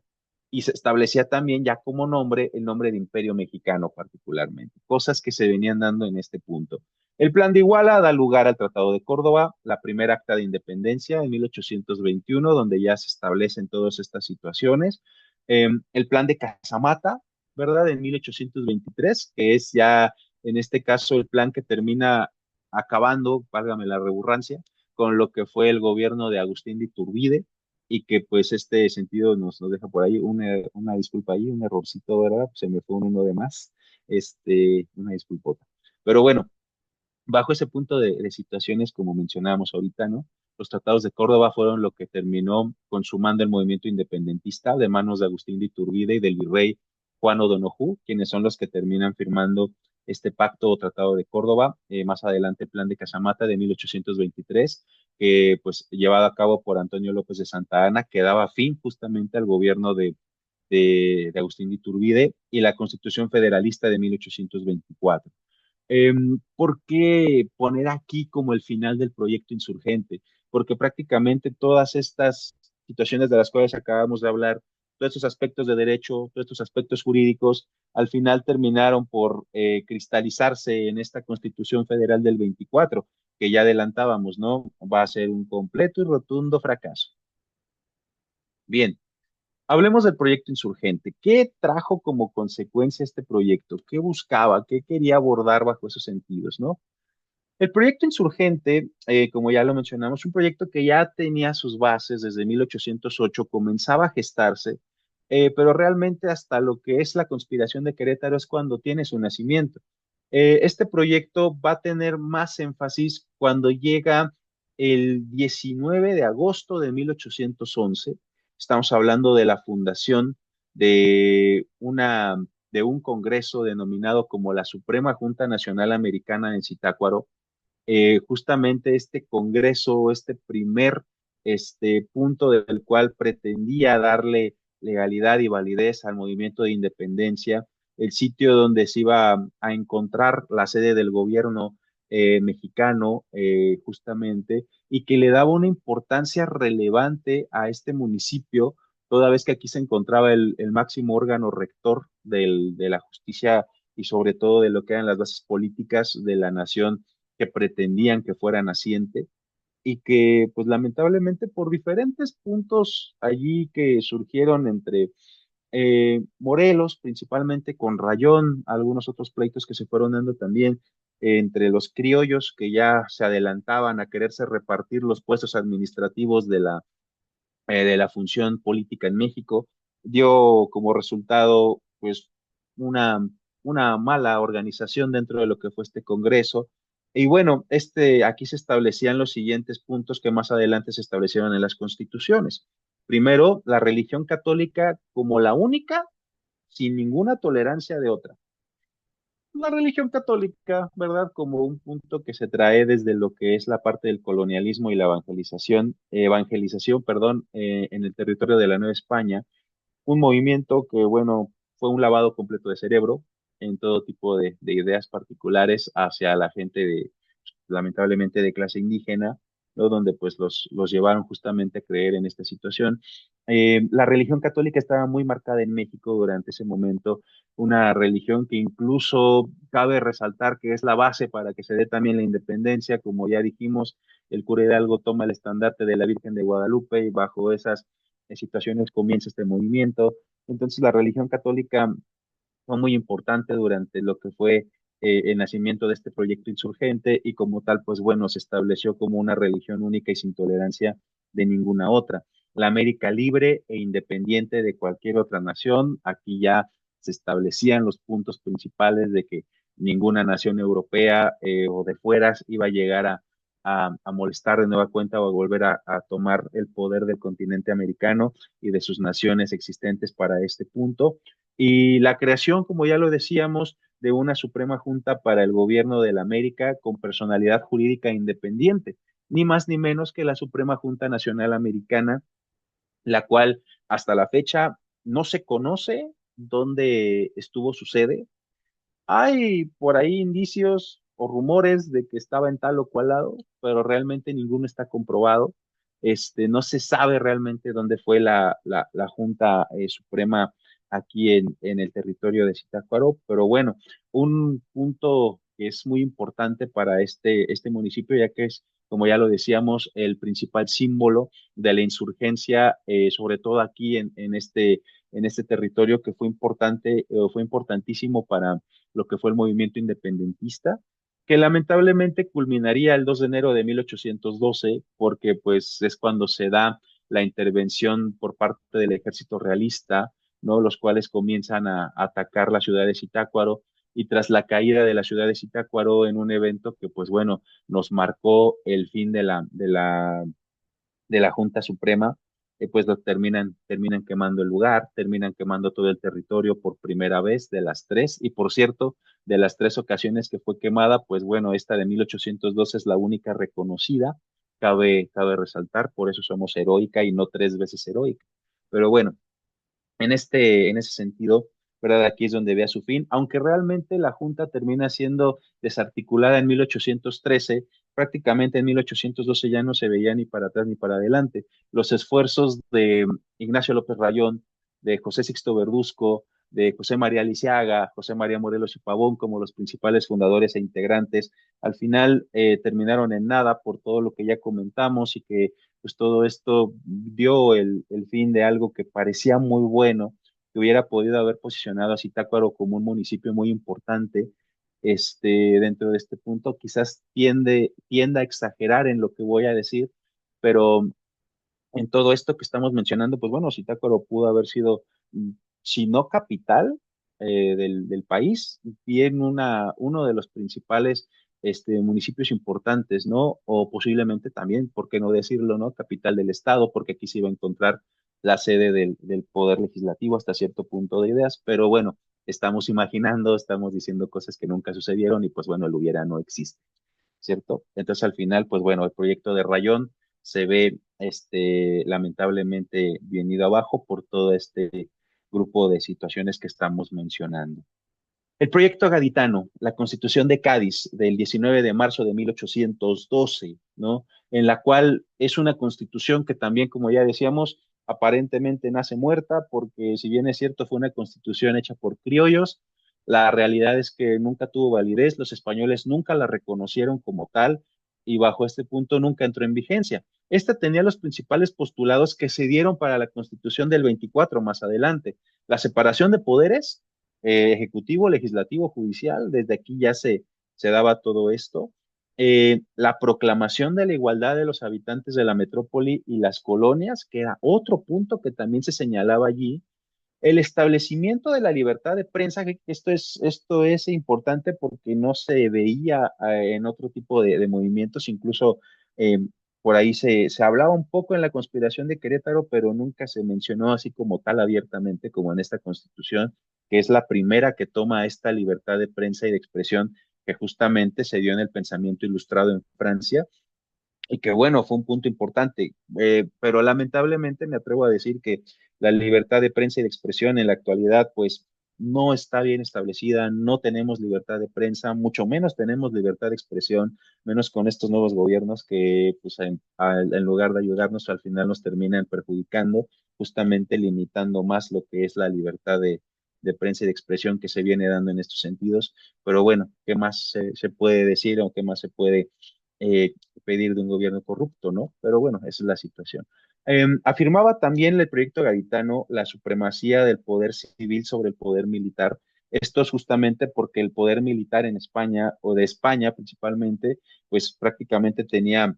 Y se establecía también ya como nombre el nombre de Imperio Mexicano particularmente, cosas que se venían dando en este punto. El plan de Iguala da lugar al Tratado de Córdoba, la primera acta de independencia en 1821, donde ya se establecen todas estas situaciones. El plan de Casamata, ¿verdad? En 1823, que es ya en este caso el plan que termina acabando, válgame la redundancia, con lo que fue el gobierno de Agustín de Iturbide, y que pues este sentido nos deja por ahí una disculpa ahí, un errorcito, ¿verdad? Se me fue un uno de más, una disculpota. Pero bueno, bajo ese punto de situaciones, como mencionábamos ahorita, ¿no? Los tratados de Córdoba fueron lo que terminó consumando el movimiento independentista de manos de Agustín de Iturbide y del virrey Juan O'Donojú, quienes son los que terminan firmando este pacto o tratado de Córdoba, más adelante el plan de Casamata de 1823, que pues llevado a cabo por Antonio López de Santa Anna, que daba fin justamente al gobierno de Agustín de Iturbide, y la Constitución Federalista de 1824. ¿Por qué poner aquí como el final del proyecto insurgente? Porque prácticamente todas estas situaciones de las cuales acabamos de hablar, todos estos aspectos de derecho, todos estos aspectos jurídicos, al final terminaron por cristalizarse en esta Constitución Federal del 24, que ya adelantábamos, ¿no? Va a ser un completo y rotundo fracaso. Bien, hablemos del proyecto insurgente. ¿Qué trajo como consecuencia este proyecto? ¿Qué buscaba? ¿Qué quería abordar bajo esos sentidos, no? El proyecto Insurgente, como ya lo mencionamos, un proyecto que ya tenía sus bases desde 1808, comenzaba a gestarse, pero realmente hasta lo que es la conspiración de Querétaro es cuando tiene su nacimiento. Este proyecto va a tener más énfasis cuando llega el 19 de agosto de 1811. Estamos hablando de la fundación de de un congreso denominado como la Suprema Junta Nacional Americana en Zitácuaro. Justamente este congreso, este primer punto del cual pretendía darle legalidad y validez al movimiento de independencia, el sitio donde se iba a encontrar la sede del gobierno mexicano, justamente, y que le daba una importancia relevante a este municipio, toda vez que aquí se encontraba el máximo órgano rector de la justicia y sobre todo de lo que eran las bases políticas de la nación que pretendían que fuera naciente y que pues lamentablemente por diferentes puntos allí que surgieron entre Morelos, principalmente con Rayón, algunos otros pleitos que se fueron dando también entre los criollos que ya se adelantaban a quererse repartir los puestos administrativos de la función política en México, dio como resultado pues una, una mala organización dentro de lo que fue este Congreso. Y bueno, aquí se establecían los siguientes puntos que más adelante se establecieron en las constituciones. Primero, la religión católica como la única, sin ninguna tolerancia de otra. La religión católica, ¿verdad? Como un punto que se trae desde lo que es la parte del colonialismo y la evangelización, perdón, en el territorio de la Nueva España, un movimiento que, bueno, fue un lavado completo de cerebro en todo tipo de ideas particulares hacia la gente lamentablemente de clase indígena, ¿no? Donde pues los llevaron justamente a creer en esta situación. La religión católica estaba muy marcada en México durante ese momento, una religión que incluso cabe resaltar que es la base para que se dé también la independencia, como ya dijimos, el cura Hidalgo toma el estandarte de la Virgen de Guadalupe y bajo esas situaciones comienza este movimiento. Entonces la religión católica fue muy importante durante lo que fue el nacimiento de este proyecto insurgente y como tal, pues bueno, se estableció como una religión única y sin tolerancia de ninguna otra. La América libre e independiente de cualquier otra nación, aquí ya se establecían los puntos principales de que ninguna nación europea o de fueras iba a llegar a molestar de nueva cuenta o a volver a tomar el poder del continente americano y de sus naciones existentes para este punto y la creación, como ya lo decíamos, de una Suprema Junta para el Gobierno de la América con personalidad jurídica independiente, ni más ni menos que la Suprema Junta Nacional Americana, la cual hasta la fecha no se conoce dónde estuvo su sede. Hay por ahí indicios o rumores de que estaba en tal o cual lado, pero realmente ninguno está comprobado. No se sabe realmente dónde fue la Junta Suprema aquí en el territorio de Zitácuaro, pero bueno, un punto que es muy importante para este municipio, ya que es, como ya lo decíamos, el principal símbolo de la insurgencia, sobre todo aquí en este territorio que fue importante, fue importantísimo para lo que fue el movimiento independentista, que lamentablemente culminaría el 2 de enero de 1812, porque pues es cuando se da la intervención por parte del ejército realista, ¿no? Los cuales comienzan a atacar la ciudad de Zitácuaro y tras la caída de la ciudad de Zitácuaro en un evento que pues bueno, nos marcó el fin de la Junta Suprema, pues terminan quemando el lugar, terminan quemando todo el territorio por primera vez de las tres. Y por cierto, de las tres ocasiones que fue quemada, pues bueno, esta de 1812 es la única reconocida, cabe resaltar, por eso somos heroica y no tres veces heroica. Pero bueno, en ese sentido, ¿verdad? Aquí es donde vea su fin, aunque realmente la Junta termina siendo desarticulada en 1813, prácticamente en 1812 ya no se veía ni para atrás ni para adelante. Los esfuerzos de Ignacio López Rayón, de José Sixto Verduzco, de José María Lisiaga, José María Morelos y Pavón como los principales fundadores e integrantes, al final terminaron en nada por todo lo que ya comentamos y que pues todo esto dio el fin de algo que parecía muy bueno, que hubiera podido haber posicionado a Zitácuaro como un municipio muy importante, dentro de este punto. Quizás tienda a exagerar en lo que voy a decir, pero en todo esto que estamos mencionando, pues bueno, Zitácuaro pudo haber sido, mm, si no capital del país, bien uno de los principales municipios importantes, ¿no? O posiblemente también, ¿por qué no decirlo, ¿no? Capital del estado, porque aquí se iba a encontrar la sede del poder legislativo hasta cierto punto de ideas, pero bueno, estamos imaginando, estamos diciendo cosas que nunca sucedieron y pues bueno, el hubiera no existe. ¿Cierto? Entonces al final, pues bueno, el proyecto de Rayón se ve lamentablemente venido abajo por todo este grupo de situaciones que estamos mencionando. El proyecto gaditano, la Constitución de Cádiz del 19 de marzo de 1812, ¿no? En la cual es una constitución que también, como ya decíamos, aparentemente nace muerta, porque si bien es cierto, fue una constitución hecha por criollos, la realidad es que nunca tuvo validez, los españoles nunca la reconocieron como tal y bajo este punto nunca entró en vigencia. Esta tenía los principales postulados que se dieron para la constitución del 24 más adelante, la separación de poderes, ejecutivo, legislativo, judicial, desde aquí ya se daba todo esto. La proclamación de la igualdad de los habitantes de la metrópoli y las colonias, que era otro punto que también se señalaba allí. El establecimiento de la libertad de prensa, que esto es importante porque no se veía en otro tipo de movimientos, incluso eh, por ahí se hablaba un poco en la conspiración de Querétaro, pero nunca se mencionó así como tal abiertamente como en esta constitución, que es la primera que toma esta libertad de prensa y de expresión que justamente se dio en el pensamiento ilustrado en Francia y que bueno, fue un punto importante, pero lamentablemente me atrevo a decir que la libertad de prensa y de expresión en la actualidad pues no está bien establecida, no tenemos libertad de prensa, mucho menos tenemos libertad de expresión, menos con estos nuevos gobiernos que pues en lugar de ayudarnos al final nos terminan perjudicando, justamente limitando más lo que es la libertad de prensa y de expresión que se viene dando en estos sentidos. Pero bueno, ¿qué más se puede decir o qué más se puede eh, pedir de un gobierno corrupto, ¿no? Pero bueno, esa es la situación. Afirmaba también el proyecto gaditano la supremacía del poder civil sobre el poder militar. Esto es justamente porque el poder militar en España, o de España principalmente, pues prácticamente tenía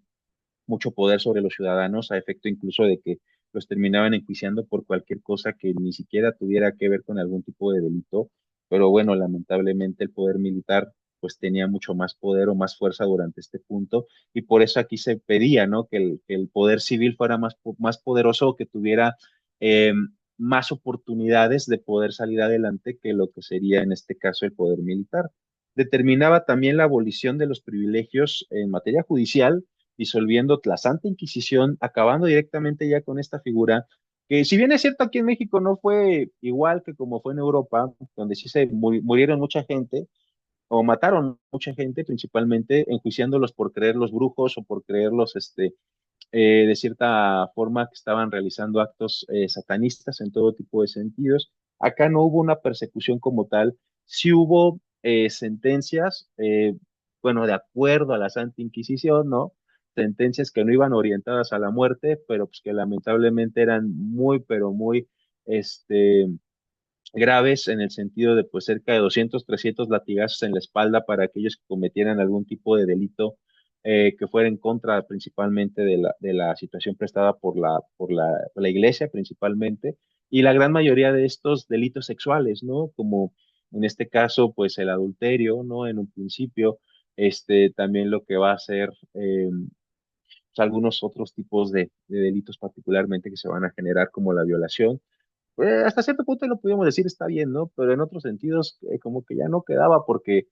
mucho poder sobre los ciudadanos, a efecto incluso de que los terminaban enjuiciando por cualquier cosa que ni siquiera tuviera que ver con algún tipo de delito. Pero bueno, lamentablemente el poder militar pues tenía mucho más poder o más fuerza durante este punto y por eso aquí se pedía, ¿no? Que el poder civil fuera más poderoso, que tuviera eh, más oportunidades de poder salir adelante que lo que sería en este caso el poder militar. Determinaba también la abolición de los privilegios en materia judicial, disolviendo la Santa Inquisición, acabando directamente ya con esta figura, que si bien es cierto aquí en México no fue igual que como fue en Europa, donde sí murieron mucha gente, o mataron mucha gente, principalmente enjuiciándolos por creerlos brujos o por creerlos, de cierta forma, que estaban realizando actos satanistas en todo tipo de sentidos. Acá no hubo una persecución como tal, sí hubo sentencias, bueno, de acuerdo a la Santa Inquisición, ¿no? Sentencias que no iban orientadas a la muerte, pero pues que lamentablemente eran muy, pero muy, este, graves en el sentido de pues cerca de 200, 300 latigazos en la espalda para aquellos que cometieran algún tipo de delito que fuera en contra principalmente de la situación prestada por la iglesia principalmente, y la gran mayoría de estos delitos sexuales, ¿no? Como en este caso, pues el adulterio, ¿no? En un principio, también lo que va a ser pues, algunos otros tipos de delitos particularmente que se van a generar como la violación, hasta cierto punto lo podríamos decir está bien, ¿no? Pero en otros sentidos como que ya no quedaba porque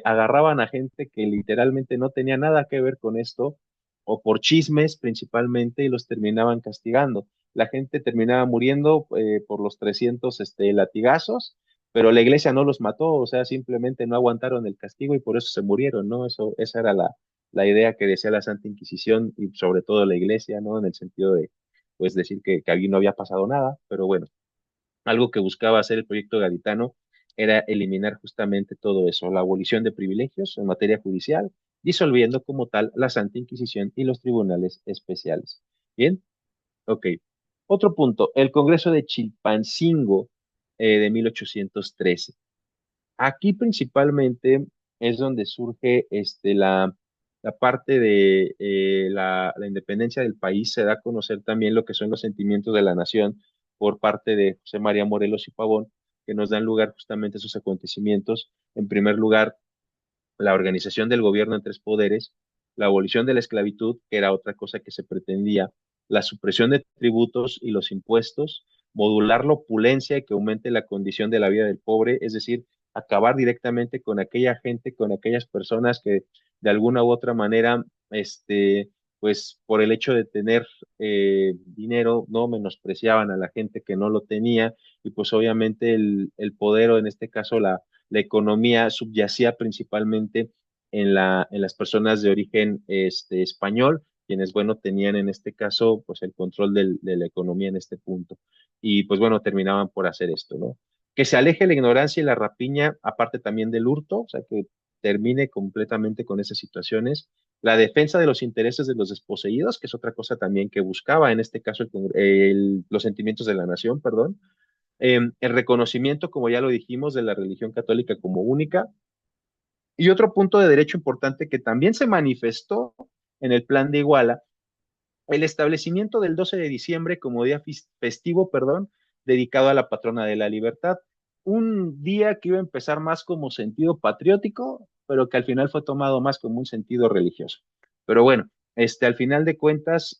agarraban a gente que literalmente no tenía nada que ver con esto o por chismes principalmente y los terminaban castigando. La gente terminaba muriendo por los 300 latigazos, pero la iglesia no los mató, o sea, simplemente no aguantaron el castigo y por eso se murieron, ¿no? Esa era la idea que decía la Santa Inquisición y sobre todo la iglesia, ¿no? En el sentido de, pues, decir que allí no había pasado nada, pero bueno, algo que buscaba hacer el proyecto gaditano era eliminar justamente todo eso, la abolición de privilegios en materia judicial, disolviendo como tal la Santa Inquisición y los tribunales especiales. Bien, ok. Otro punto, el Congreso de Chilpancingo de 1813. Aquí principalmente es donde surge la parte de la independencia del país. Se da a conocer también lo que son los sentimientos de la nación por parte de José María Morelos y Pavón, que nos dan lugar justamente a esos acontecimientos. En primer lugar, la organización del gobierno en tres poderes, la abolición de la esclavitud, que era otra cosa que se pretendía, la supresión de tributos y los impuestos, modular la opulencia y que aumente la condición de la vida del pobre, es decir, acabar directamente con aquella gente, con aquellas personas que de alguna u otra manera, pues por el hecho de tener dinero, no menospreciaban a la gente que no lo tenía y pues obviamente el poder o en este caso la economía subyacía principalmente en las personas de origen español, quienes, bueno, tenían en este caso, pues el control de la economía en este punto. Y pues bueno, terminaban por hacer esto, ¿no? Que se aleje la ignorancia y la rapiña, aparte también del hurto, o sea, que termine completamente con esas situaciones. La defensa de los intereses de los desposeídos, que es otra cosa también que buscaba, en este caso, los sentimientos de la nación, perdón, el reconocimiento, como ya lo dijimos, de la religión católica como única. Y otro punto de derecho importante que también se manifestó en el plan de Iguala, el establecimiento del 12 de diciembre como día festivo, perdón, dedicado a la patrona de la libertad. Un día que iba a empezar más como sentido patriótico, pero que al final fue tomado más como un sentido religioso. Pero bueno, al final de cuentas,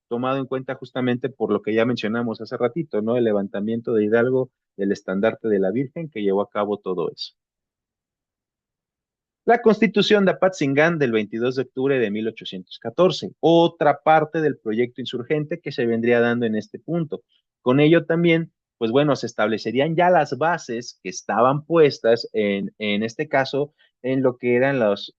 tomado en cuenta justamente por lo que ya mencionamos hace ratito, ¿no? El levantamiento de Hidalgo del estandarte de la Virgen que llevó a cabo todo eso. La Constitución de Apatzingán del 22 de octubre de 1814, otra parte del proyecto insurgente que se vendría dando en este punto. Con ello también, pues bueno, se establecerían ya las bases que estaban puestas en este caso en lo que eran las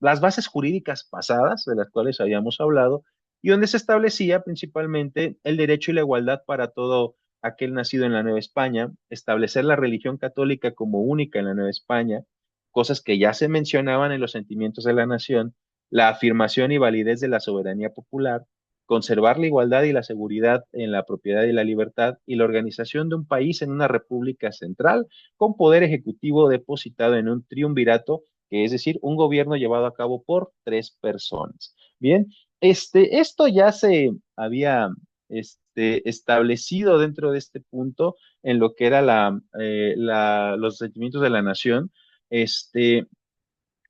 bases jurídicas pasadas de las cuales habíamos hablado y donde se establecía principalmente el derecho y la igualdad para todo aquel nacido en la Nueva España, establecer la religión católica como única en la Nueva España, cosas que ya se mencionaban en los sentimientos de la nación, la afirmación y validez de la soberanía popular, conservar la igualdad y la seguridad en la propiedad y la libertad y la organización de un país en una república central con poder ejecutivo depositado en un triunvirato, que es decir, un gobierno llevado a cabo por tres personas. Bien, esto ya se había establecido dentro de este punto en lo que era los sentimientos de la nación,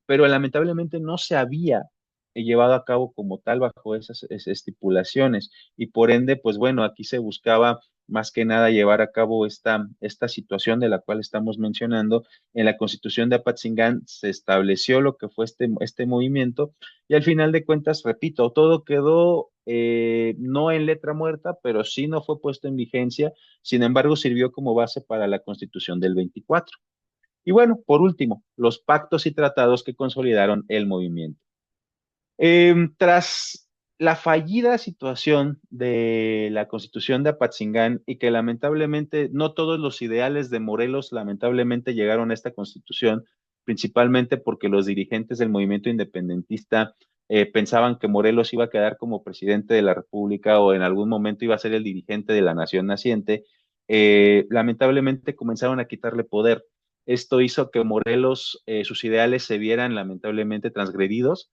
pero lamentablemente no se había llevado a cabo como tal bajo esas estipulaciones y por ende, pues bueno, aquí se buscaba más que nada llevar a cabo esta situación de la cual estamos mencionando. En la Constitución de Apatzingán se estableció lo que fue este movimiento y al final de cuentas, repito, todo quedó no en letra muerta, pero sí no fue puesto en vigencia, sin embargo, sirvió como base para la Constitución del 24. Y bueno, por último, los pactos y tratados que consolidaron el movimiento. Tras la fallida situación de la Constitución de Apatzingán y que lamentablemente no todos los ideales de Morelos lamentablemente llegaron a esta Constitución, principalmente porque los dirigentes del movimiento independentista pensaban que Morelos iba a quedar como presidente de la República o en algún momento iba a ser el dirigente de la nación naciente, lamentablemente comenzaron a quitarle poder. Esto hizo que Morelos, sus ideales se vieran lamentablemente transgredidos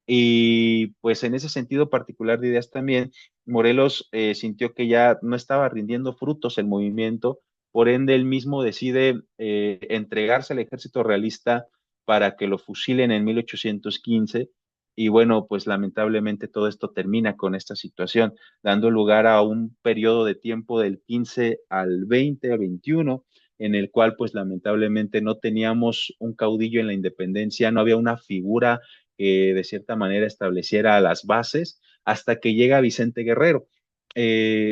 y pues en ese sentido particular de ideas también, Morelos sintió que ya no estaba rindiendo frutos el movimiento, por ende él mismo decide entregarse al ejército realista para que lo fusilen en 1815 y bueno, pues lamentablemente todo esto termina con esta situación, dando lugar a un periodo de tiempo del 15 al 20, a 21, en el cual pues lamentablemente no teníamos un caudillo en la independencia, no había una figura que de cierta manera estableciera las bases hasta que llega Vicente Guerrero,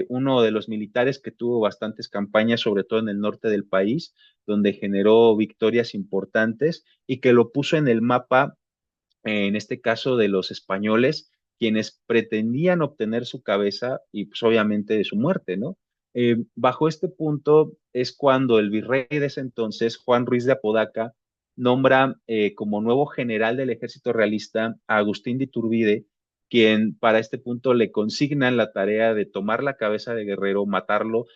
uno de los militares que tuvo bastantes campañas, sobre todo en el norte del país, donde generó victorias importantes y que lo puso en el mapa, en este caso de los españoles, quienes pretendían obtener su cabeza y pues obviamente de su muerte, ¿no? Bajo este punto es cuando el virrey de ese entonces, Juan Ruiz de Apodaca, nombra como nuevo general del ejército realista a Agustín de Iturbide, quien para este punto le consignan la tarea de tomar la cabeza de Guerrero, matarlo,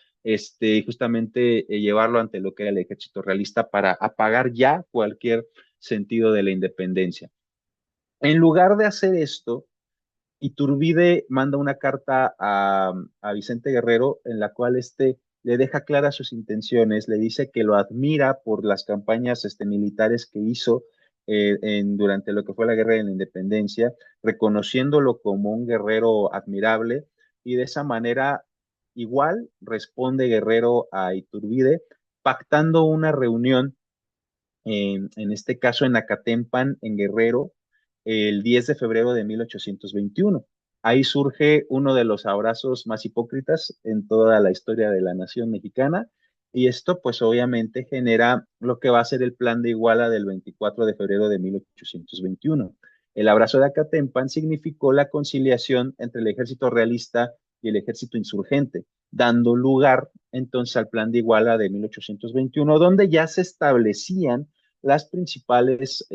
justamente llevarlo ante lo que era el ejército realista para apagar ya cualquier sentido de la independencia. En lugar de hacer esto, Iturbide manda una carta a Vicente Guerrero en la cual le deja claras sus intenciones, le dice que lo admira por las campañas militares que hizo durante lo que fue la Guerra de la Independencia, reconociéndolo como un guerrero admirable, y de esa manera igual responde Guerrero a Iturbide, pactando una reunión en este caso en Acatempan, en Guerrero, el 10 de febrero de 1821. Ahí surge uno de los abrazos más hipócritas en toda la historia de la nación mexicana, y esto pues obviamente genera lo que va a ser el plan de Iguala del 24 de febrero de 1821. El abrazo de Acatempan significó la conciliación entre el ejército realista y el ejército insurgente, dando lugar entonces al plan de Iguala de 1821, donde ya se establecían las principales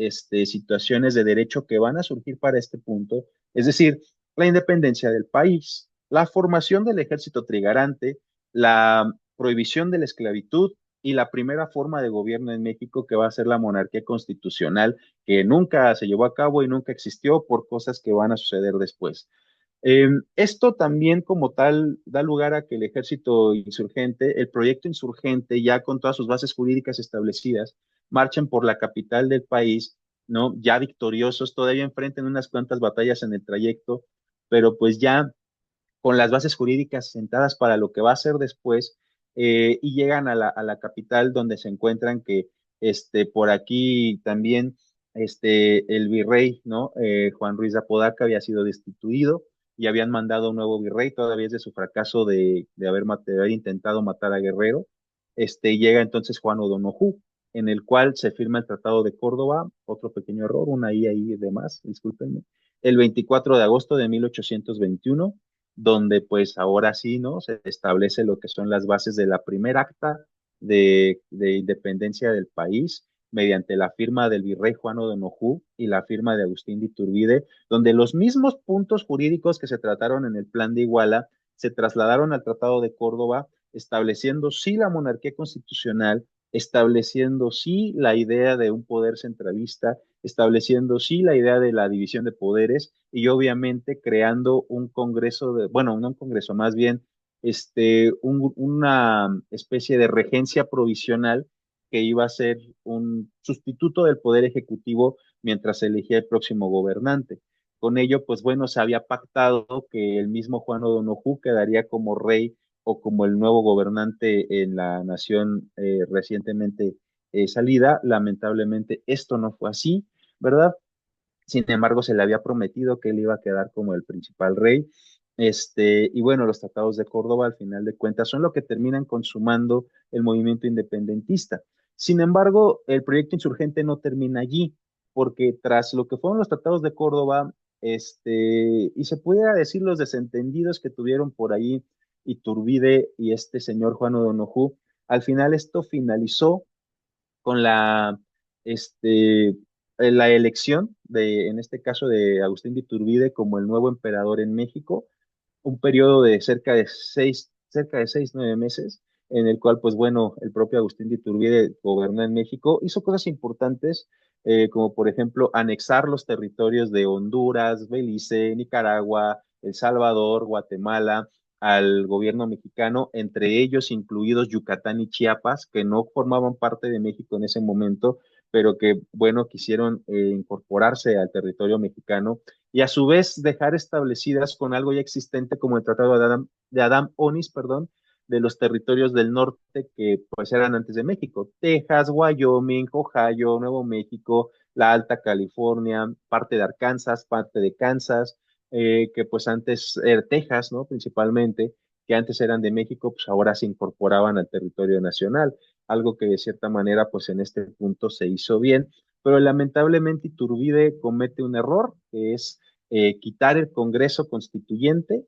situaciones de derecho que van a surgir para este punto, es decir, la independencia del país, la formación del ejército trigarante, la prohibición de la esclavitud y la primera forma de gobierno en México, que va a ser la monarquía constitucional, que nunca se llevó a cabo y nunca existió por cosas que van a suceder después. Esto también como tal da lugar a que el ejército insurgente, el proyecto insurgente, ya con todas sus bases jurídicas establecidas, marchen por la capital del país, ¿no? Ya victoriosos, todavía enfrenten unas cuantas batallas en el trayecto, pero pues ya con las bases jurídicas sentadas para lo que va a ser después, y llegan a la capital donde se encuentran que por aquí también el virrey, ¿no? Juan Ruiz de Apodaca había sido destituido y habían mandado un nuevo virrey, todavía es de su fracaso de haber intentado matar a Guerrero. Llega entonces Juan O'Donojú, en el cual se firma el Tratado de Córdoba, otro pequeño error, una I ahí de más, discúlpenme, el 24 de agosto de 1821, donde pues ahora sí, ¿no? Se establece lo que son las bases de la primera acta de independencia del país, mediante la firma del virrey Juan O'Donojú y la firma de Agustín de Iturbide, donde los mismos puntos jurídicos que se trataron en el plan de Iguala se trasladaron al Tratado de Córdoba, estableciendo sí la monarquía constitucional, estableciendo sí la idea de un poder centralista, estableciendo sí la idea de la división de poderes y obviamente creando un congreso bueno, no un congreso, más bien una especie de regencia provisional que iba a ser un sustituto del poder ejecutivo mientras se elegía el próximo gobernante. Con ello, pues bueno, se había pactado que el mismo Juan O'Donojú quedaría como rey o como el nuevo gobernante en la nación recientemente salida. Lamentablemente esto no fue así, ¿verdad? Sin embargo, se le había prometido que él iba a quedar como el principal rey. Y bueno, los tratados de Córdoba, al final de cuentas, son lo que terminan consumando el movimiento independentista. Sin embargo, el proyecto insurgente no termina allí, porque tras lo que fueron los tratados de Córdoba, y se pudiera decir los desentendidos que tuvieron por ahí Iturbide y este señor Juan O'Donojú, al final esto finalizó con la elección en este caso, de Agustín de Iturbide como el nuevo emperador en México, un periodo de cerca de 6, 9 meses, en el cual, pues bueno, el propio Agustín de Iturbide gobernó en México, hizo cosas importantes, como por ejemplo anexar los territorios de Honduras, Belice, Nicaragua, El Salvador, Guatemala, al gobierno mexicano, entre ellos incluidos Yucatán y Chiapas, que no formaban parte de México en ese momento, pero que, bueno, quisieron incorporarse al territorio mexicano y a su vez dejar establecidas con algo ya existente como el Tratado de Adán Onis, perdón, de los territorios del norte que pues eran antes de México: Texas, Wyoming, Ohio, Nuevo México, la Alta California, parte de Arkansas, parte de Kansas, que pues antes era Texas, ¿no? Principalmente, que antes eran de México, pues ahora se incorporaban al territorio nacional, algo que de cierta manera pues en este punto se hizo bien, pero lamentablemente Iturbide comete un error, que es quitar el Congreso Constituyente,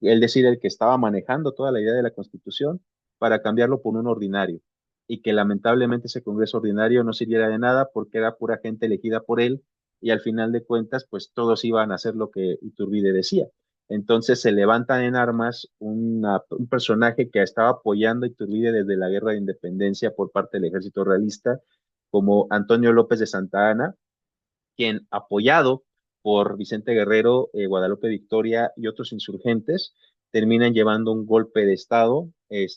es decir, el que estaba manejando toda la idea de la Constitución, para cambiarlo por un ordinario, y que lamentablemente ese Congreso ordinario no sirviera de nada porque era pura gente elegida por él, y al final de cuentas, pues todos iban a hacer lo que Iturbide decía. Entonces se levantan en armas un personaje que estaba apoyando a Iturbide desde la guerra de independencia por parte del ejército realista, como Antonio López de Santa Anna, quien, apoyado por Vicente Guerrero, Guadalupe Victoria y otros insurgentes, terminan llevando un golpe de Estado,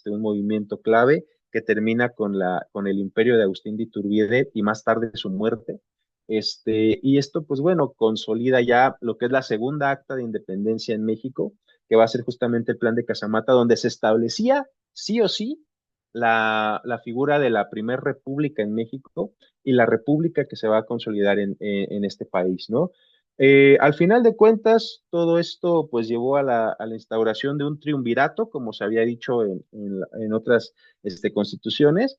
un movimiento clave que termina con el imperio de Agustín de Iturbide y más tarde su muerte. Y esto, pues bueno, consolida ya lo que es la segunda acta de independencia en México, que va a ser justamente el Plan de Casamata, donde se establecía sí o sí la figura de la primera república en México y la república que se va a consolidar en este país, ¿no? Al final de cuentas, todo esto pues llevó a la instauración de un triunvirato, como se había dicho en otras constituciones,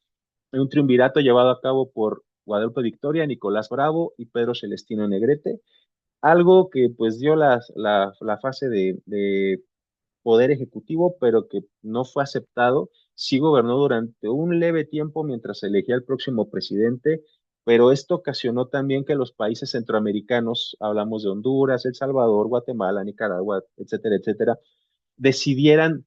un triunvirato llevado a cabo por Guadalupe Victoria, Nicolás Bravo y Pedro Celestino Negrete, algo que pues dio la fase de poder ejecutivo, pero que no fue aceptado. Sí gobernó durante un leve tiempo mientras se elegía el próximo presidente, pero esto ocasionó también que los países centroamericanos, hablamos de Honduras, El Salvador, Guatemala, Nicaragua, etcétera, etcétera, decidieran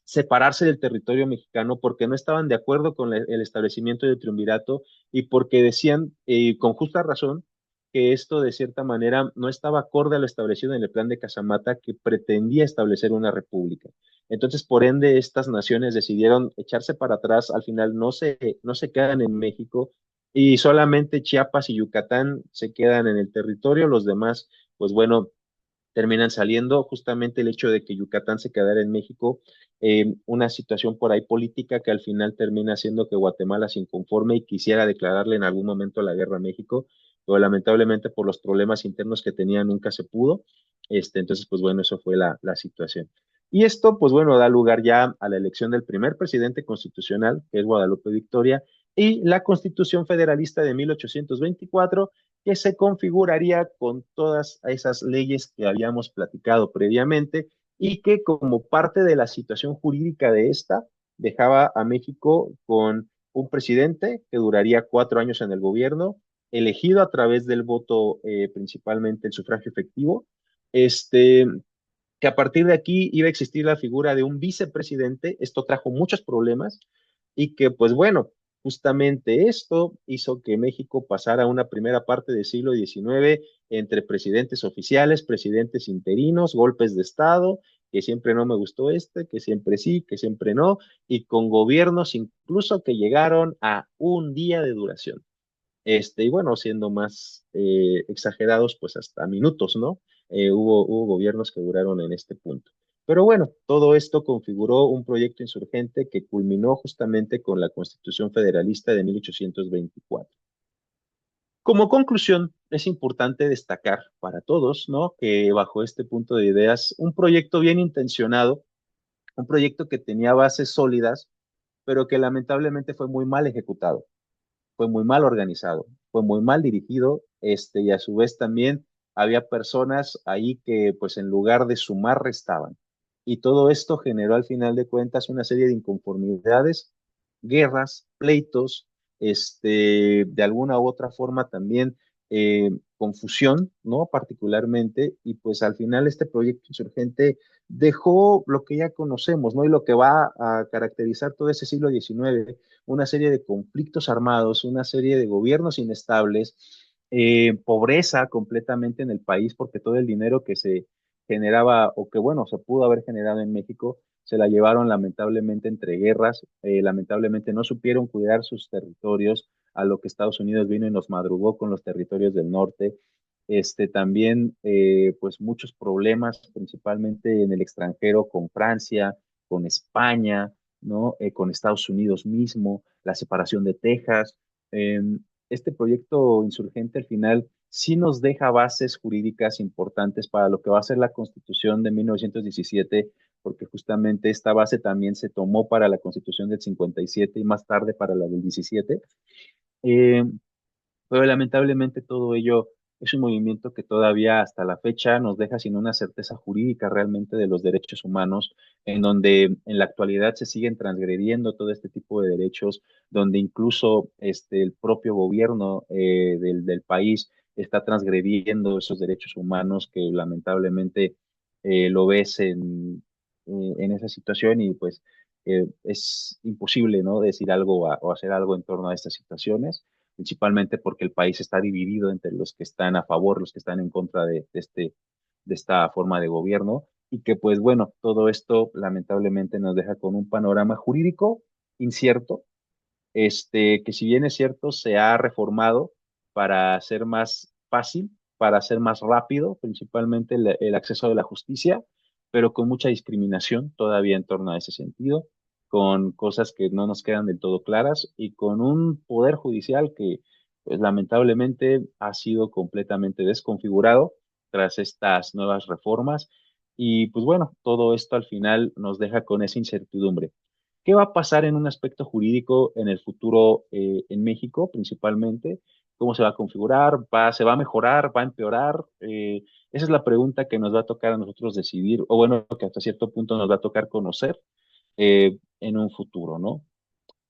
separarse del territorio mexicano porque no estaban de acuerdo con el establecimiento del triunvirato y porque decían, con justa razón, que esto de cierta manera no estaba acorde a lo establecido en el plan de Casamata que pretendía establecer una república. Entonces, por ende, estas naciones decidieron echarse para atrás, al final no se quedan en México y solamente Chiapas y Yucatán se quedan en el territorio, los demás, pues bueno, terminan saliendo. Justamente el hecho de que Yucatán se quedara en México, una situación por ahí política que al final termina haciendo que Guatemala se inconforme y quisiera declararle en algún momento la guerra a México, pero lamentablemente por los problemas internos que tenía nunca se pudo. Entonces, pues bueno, eso fue la situación. Y esto, pues bueno, da lugar ya a la elección del primer presidente constitucional, que es Guadalupe Victoria, y la Constitución Federalista de 1824, que se configuraría con todas esas leyes que habíamos platicado previamente y que como parte de la situación jurídica de esta, dejaba a México con un presidente que duraría 4 años en el gobierno, elegido a través del voto, principalmente el sufragio efectivo, que a partir de aquí iba a existir la figura de un vicepresidente. Esto trajo muchos problemas y que, pues bueno, justamente esto hizo que México pasara una primera parte del siglo XIX entre presidentes oficiales, presidentes interinos, golpes de Estado, que siempre no me gustó que siempre sí, que siempre no, y con gobiernos incluso que llegaron a un día de duración. Y bueno, siendo más exagerados, pues hasta minutos, ¿no? Hubo gobiernos que duraron en este punto. Pero bueno, todo esto configuró un proyecto insurgente que culminó justamente con la Constitución Federalista de 1824. Como conclusión, es importante destacar para todos, ¿no? Que bajo este punto de ideas, un proyecto bien intencionado, un proyecto que tenía bases sólidas, pero que lamentablemente fue muy mal ejecutado, fue muy mal organizado, fue muy mal dirigido, y a su vez también había personas ahí que pues en lugar de sumar restaban. Y todo esto generó al final de cuentas una serie de inconformidades, guerras, pleitos, de alguna u otra forma también confusión, ¿no? Particularmente, y pues al final este proyecto insurgente dejó lo que ya conocemos, ¿no? Y lo que va a caracterizar todo ese siglo XIX, una serie de conflictos armados, una serie de gobiernos inestables, pobreza completamente en el país, porque todo el dinero que se generaba o que, bueno, se pudo haber generado en México, se la llevaron lamentablemente entre guerras, lamentablemente no supieron cuidar sus territorios, a lo que Estados Unidos vino y nos madrugó con los territorios del norte. También, pues muchos problemas, principalmente en el extranjero, con Francia, con España, ¿no? Con Estados Unidos mismo, la separación de Texas. Eh, este proyecto insurgente al final sí nos deja bases jurídicas importantes para lo que va a ser la Constitución de 1917, porque justamente esta base también se tomó para la Constitución del 57 y más tarde para la del 17. Eh, pero lamentablemente todo ello es un movimiento que todavía hasta la fecha nos deja sin una certeza jurídica realmente de los derechos humanos, en donde en la actualidad se siguen transgrediendo todo este tipo de derechos, donde incluso el propio gobierno del país está transgrediendo esos derechos humanos que lamentablemente lo ves en esa situación y pues es imposible, ¿no? Decir algo o hacer algo en torno a estas situaciones. principalmente porque el país está dividido entre los que están a favor, los que están en contra de esta forma de gobierno, y que pues bueno, todo esto lamentablemente nos deja con un panorama jurídico incierto, que si bien es cierto, se ha reformado para ser más fácil, para ser más rápido, principalmente el acceso de la justicia, pero con mucha discriminación todavía en torno a ese sentido, con cosas que no nos quedan del todo claras y con un poder judicial que, pues lamentablemente, ha sido completamente desconfigurado tras estas nuevas reformas. Y pues bueno, todo esto al final nos deja con esa incertidumbre. ¿Qué va a pasar en un aspecto jurídico en el futuro en México principalmente? ¿Cómo se va a configurar? ¿Se va a mejorar? ¿Va a empeorar? Esa es la pregunta que nos va a tocar a nosotros decidir, o bueno, que hasta cierto punto nos va a tocar conocer en un futuro, ¿no?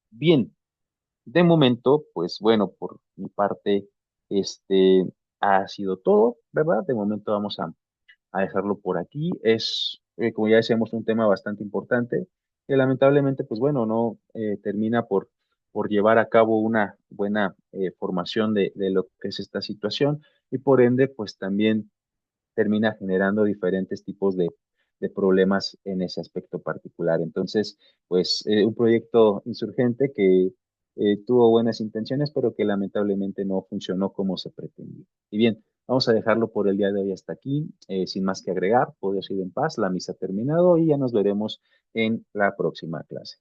Bien, de momento, pues bueno, por mi parte, este ha sido todo, ¿verdad? De momento vamos a dejarlo por aquí. Es, como ya decíamos, un tema bastante importante que lamentablemente, pues bueno, no termina por llevar a cabo una buena formación de lo que es esta situación y por ende, pues también termina generando diferentes tipos de problemas en ese aspecto particular. Entonces, pues un proyecto insurgente que tuvo buenas intenciones, pero que lamentablemente no funcionó como se pretendía. Y bien, vamos a dejarlo por el día de hoy hasta aquí, sin más que agregar, podemos ir en paz, la misa ha terminado y ya nos veremos en la próxima clase.